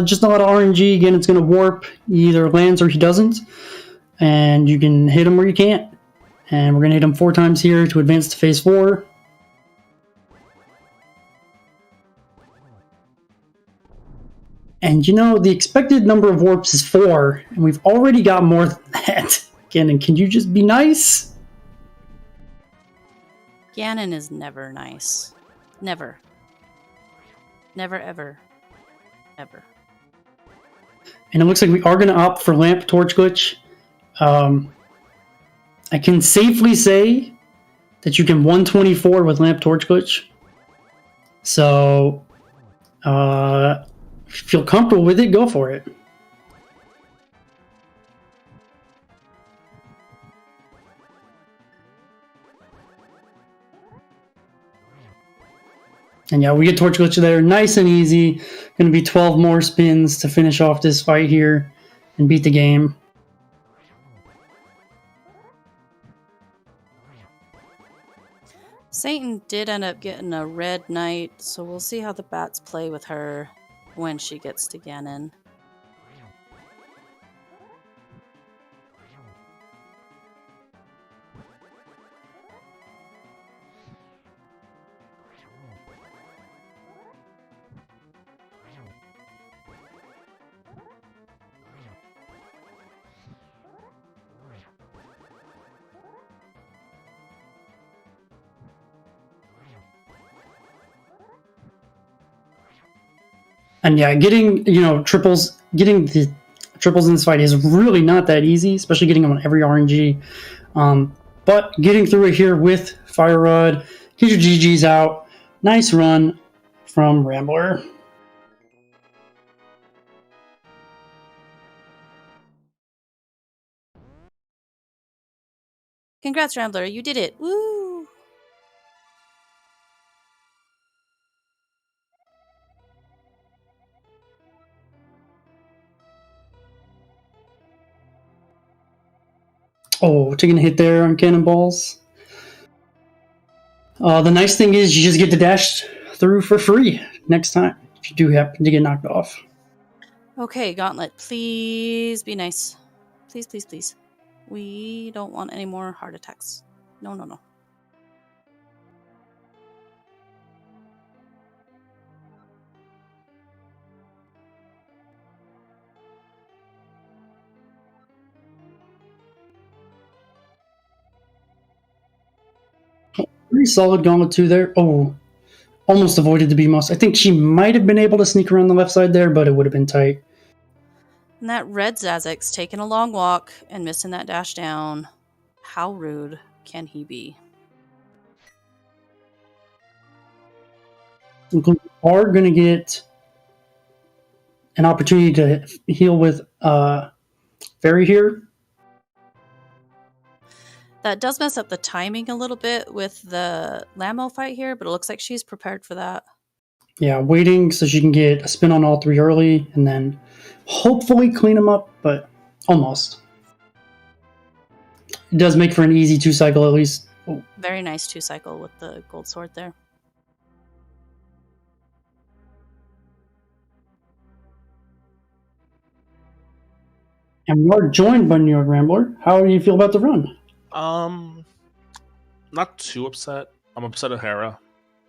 just a lot of RNG. Again, it's going to warp. He either lands or he doesn't. And you can hit him or you can't. And we're going to hit him 4 times here to advance to phase 4. And the expected number of warps is 4, and we've already got more than that. Ganon, can you just be nice? Ganon is never nice. Never. Never, ever. Ever. And it looks like we are going to opt for Lamp Torch Glitch. I can safely say that you can 124 with Lamp Torch Glitch. So, if you feel comfortable with it, go for it. And yeah, we get Torch Glitch there, nice and easy. Going to be 12 more spins to finish off this fight here and beat the game. Satan did end up getting a red knight, so we'll see how the bats play with her when she gets to Ganon. And yeah, getting the triples in this fight is really not that easy, especially getting them on every RNG. But getting through it here with Fire Rod, get your GGs out. Nice run from Rambler. Congrats, Rambler, you did it! Woo! Oh, taking a hit there on cannonballs. The nice thing is you just get to dash through for free next time if you do happen to get knocked off. Okay, Gauntlet, please be nice. Please, please, please. We don't want any more heart attacks. No, no, no. Pretty solid Gauntlet 2 there. Oh, almost avoided the BMOS. I think she might have been able to sneak around the left side there, but it would have been tight. And that red Zazek's taking a long walk and missing that dash down. How rude can he be? We are going to get an opportunity to heal with Fairy here. That does mess up the timing a little bit with the Lamo fight here, but it looks like she's prepared for that. Yeah, waiting so she can get a spin on all 3 early and then hopefully clean them up, but almost. It does make for an easy 2-cycle at least. Oh. Very nice 2-cycle with the gold sword there. And we are joined by NYRambler. How do you feel about the run? Not too upset. I'm upset at Hera.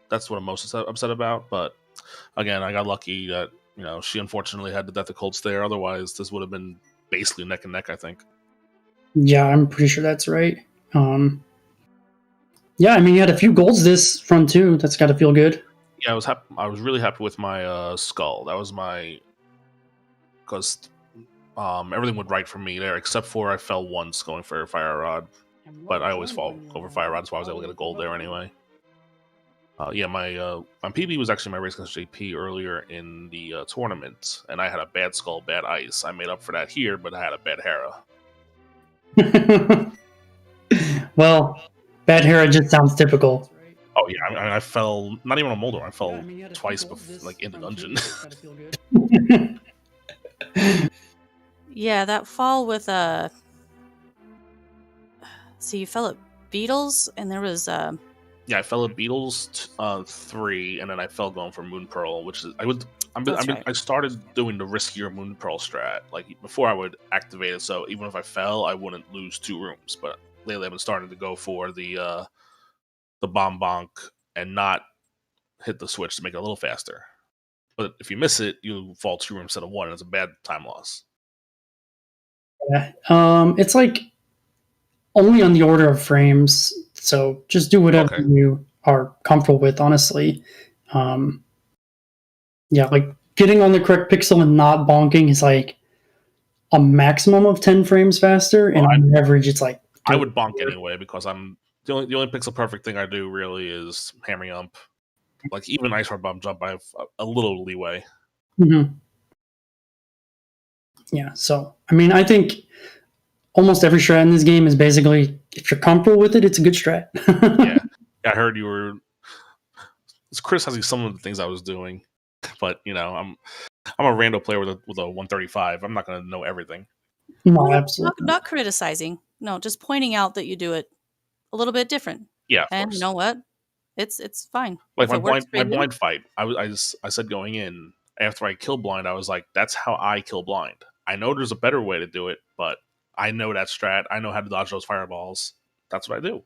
That's what I'm most upset about. But again, I got lucky that she unfortunately had the death of Cold Stare. Otherwise, this would have been basically neck and neck, I think. Yeah, I'm pretty sure that's right. Yeah, I mean, you had a few golds this run too. That's got to feel good. Yeah, I was happy. I was really happy with my skull. That was because everything went right for me there, except for I fell once going for Fire Rod. But I always fall over Fire Rod, so I was able to get a gold there anyway. Yeah, my PB was actually my race against JP earlier in the tournament, and I had a bad skull, bad ice. I made up for that here, but I had a bad Hera. Well, bad Hera just sounds typical. Oh yeah, I fell not even on Moldor. I fell twice before, like in the dungeon. Yeah, that fall with so you fell at Beetles, and there was Yeah, I fell at Beetles 3, and then I fell going for Moon Pearl, which is I started doing the riskier Moon Pearl strat. Like before, I would activate it, so even if I fell, I wouldn't lose 2 rooms. But lately, I've been starting to go for the bomb bonk and not hit the switch to make it a little faster. But if you miss it, you fall 2 rooms instead of 1, and it's a bad time loss. Yeah, it's like only on the order of frames, so just do whatever you are comfortable with, honestly. Yeah, like getting on the correct pixel and not bonking is like a maximum of 10 frames faster, and on average it's like... I would bonk anyway, because I'm the only pixel perfect thing I do really is hammering up. Like even Ice Hard Bomb Jump, I have a little leeway. Mm-hmm. Yeah, so I mean, I think almost every strat in this game is basically, if you're comfortable with it, it's a good strat. Yeah, I heard you were criticizing some of the things I was doing, but I'm a rando player with a 135. I'm not going to know everything. No, absolutely not criticizing. No, just pointing out that you do it a little bit different. Yeah, and you know what? It's fine. Like my blind fight, I said going in after I kill blind, I was like, that's how I kill blind. I know there's a better way to do it, but I know that strat. I know how to dodge those fireballs. That's what I do.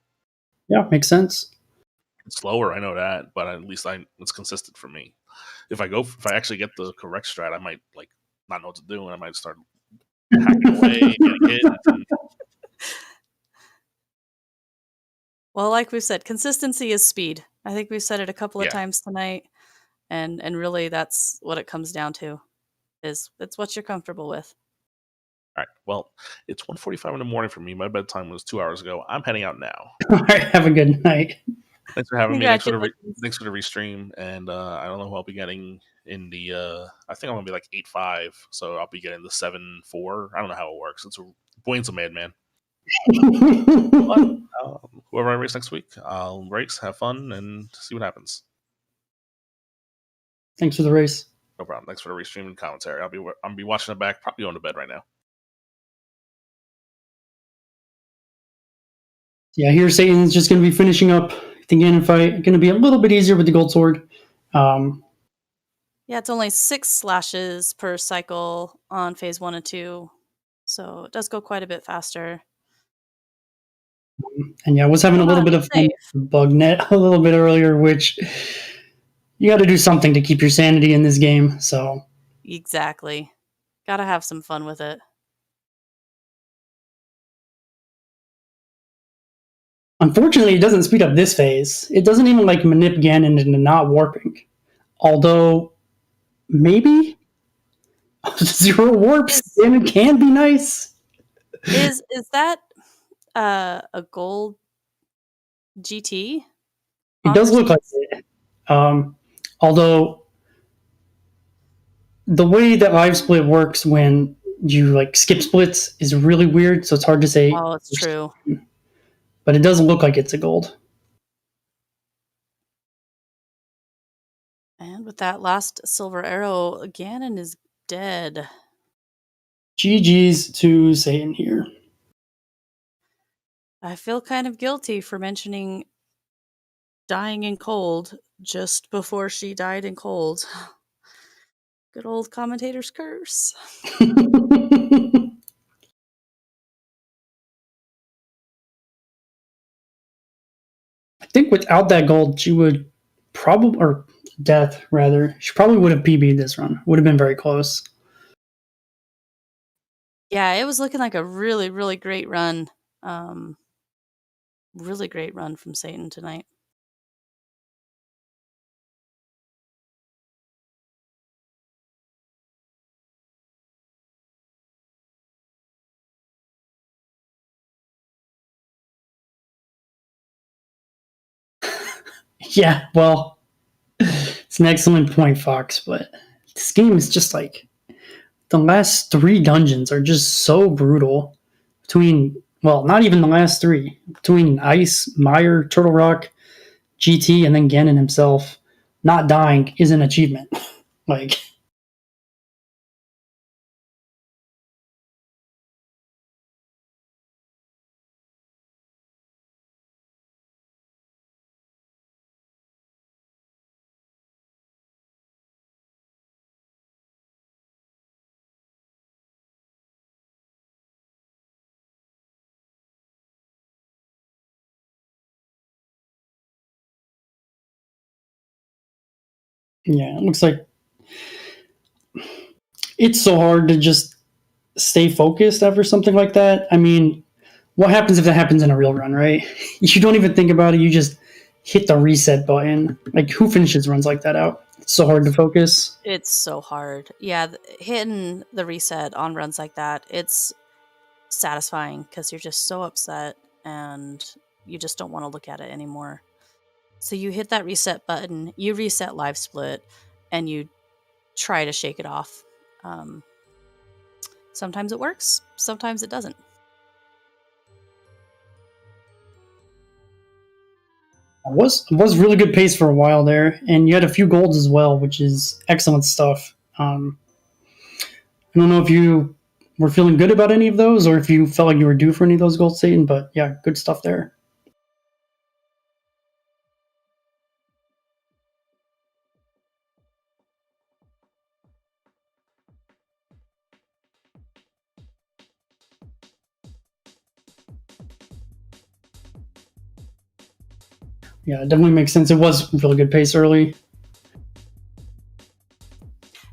Yeah, makes sense. It's slower, I know that, but at least it's consistent for me. If I actually get the correct strat, I might like not know what to do, and I might start hacking away, getting hit. Well, like we've said, consistency is speed. I think we've said it a couple of times tonight, and really that's what it comes down to. It's what you're comfortable with. All right. Well, it's 1:45 in the morning for me. My bedtime was 2 hours ago. I'm heading out now. All right. Have a good night. Thanks for having me. Thanks for the restream. And I don't know who I'll be getting in the. I think I'm gonna be like 8-5, so I'll be getting the 7-4. I don't know how it works. Boyne's a madman. But, whoever I race next week, I'll race, have fun, and see what happens. Thanks for the race. No problem. Thanks for the restream and commentary. I'll be watching it back. Probably going to bed right now. Yeah, here Satan's just going to be finishing up the Ganon fight. Going to be a little bit easier with the gold sword. Yeah, it's only 6 slashes per cycle on phase 1 and 2, so it does go quite a bit faster. And yeah, I was having a little bit of fun with bug net a little bit earlier, which you got to do something to keep your sanity in this game. So exactly, got to have some fun with it. Unfortunately, it doesn't speed up this phase. It doesn't even like manip Ganon into not warping. Although, maybe 0 warps Ganon can be nice. Is that a gold GT? It does look like it. Although the way that live split works when you like skip splits is really weird, so it's hard to say. Oh, it's true. But it doesn't look like it's a gold. And with that last silver arrow, Ganon is dead. GG's to Satan here. I feel kind of guilty for mentioning dying in cold just before she died in cold. Good old commentator's curse. think without that gold, she would probably, or death rather, she probably would have PB'd this run. Would have been very close. Yeah, it was looking like a really, really great run. Really great run from Satan tonight. Yeah, well, it's an excellent point, Fox, but this game is just like the last 3 dungeons are just so brutal. Between, well, not even the last 3. Between Ice, Mire, Turtle Rock, GT, and then Ganon himself. Not dying is an achievement. Like, yeah, it looks like it's so hard to just stay focused after something like that. I mean, what happens if that happens in a real run, right? You don't even think about it. You just hit the reset button. Like, who finishes runs like that out? It's so hard to focus. It's so hard. Yeah, hitting the reset on runs like that, it's satisfying because you're just so upset and you just don't want to look at it anymore. So you hit that reset button, you reset live split, and you try to shake it off. Sometimes it works, sometimes it doesn't. It was really good pace for a while there, and you had a few golds as well, which is excellent stuff. I don't know if you were feeling good about any of those, or if you felt like you were due for any of those golds, Satan, but yeah, good stuff there. Yeah, it definitely makes sense. It was really good pace early.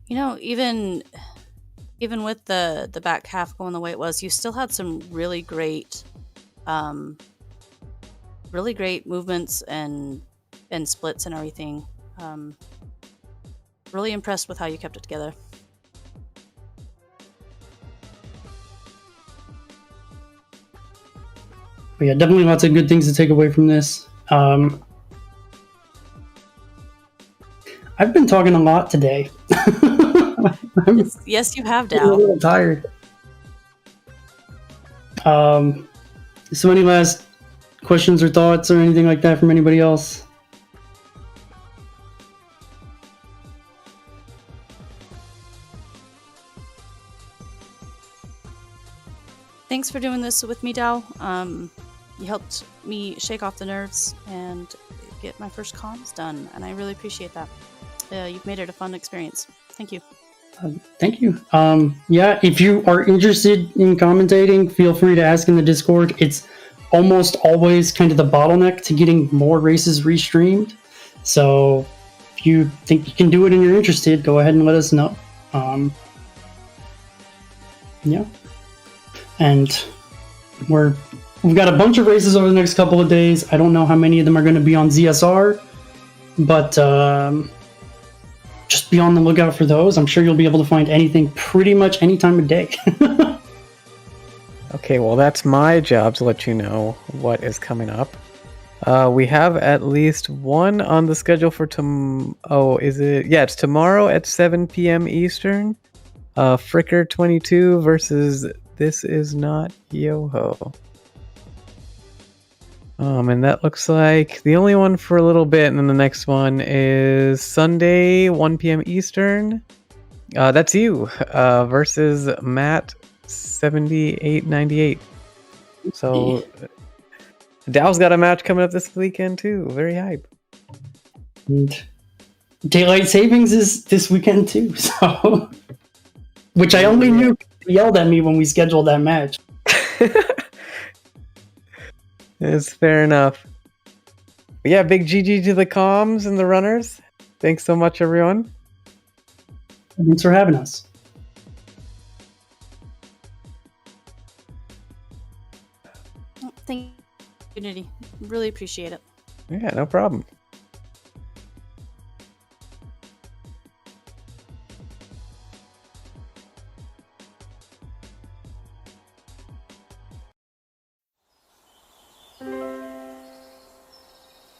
You know, even with the back half going the way it was, you still had some really great movements and splits and everything. Really impressed with how you kept it together. But yeah, definitely lots of good things to take away from this. I've been talking a lot today. Yes, you have, I'm a Dow. little tired. So any last questions or thoughts or anything like that from anybody else? Thanks for doing this with me, Dow. You helped me shake off the nerves and get my first comms done, and I really appreciate that. You've made it a fun experience. Thank you. Thank you. Yeah, if you are interested in commentating, feel free to ask in the Discord. It's almost always kind of the bottleneck to getting more races restreamed. So if you think you can do it and you're interested, go ahead and let us know. Yeah. And we've got a bunch of races over the next couple of days. I don't know how many of them are going to be on ZSR, but just be on the lookout for those. I'm sure you'll be able to find anything pretty much any time of day. Okay, well, that's my job to let you know what is coming up. We have at least one on the schedule for oh, is it? Yeah, it's tomorrow at 7 p.m. Eastern. Fricker 22 versus This Is Not Yoho. And that looks like the only one for a little bit, and then the next one is Sunday, 1 p.m. Eastern. That's you versus Matt 7898. So Dow's got a match coming up this weekend too. Very hype. And Daylight Savings is this weekend too, so which I only knew he yelled at me when we scheduled that match. It's fair enough. But yeah, big GG to the comms and the runners. Thanks so much, everyone. Thanks for having us. Thank you, Unity. Really appreciate it. Yeah, no problem.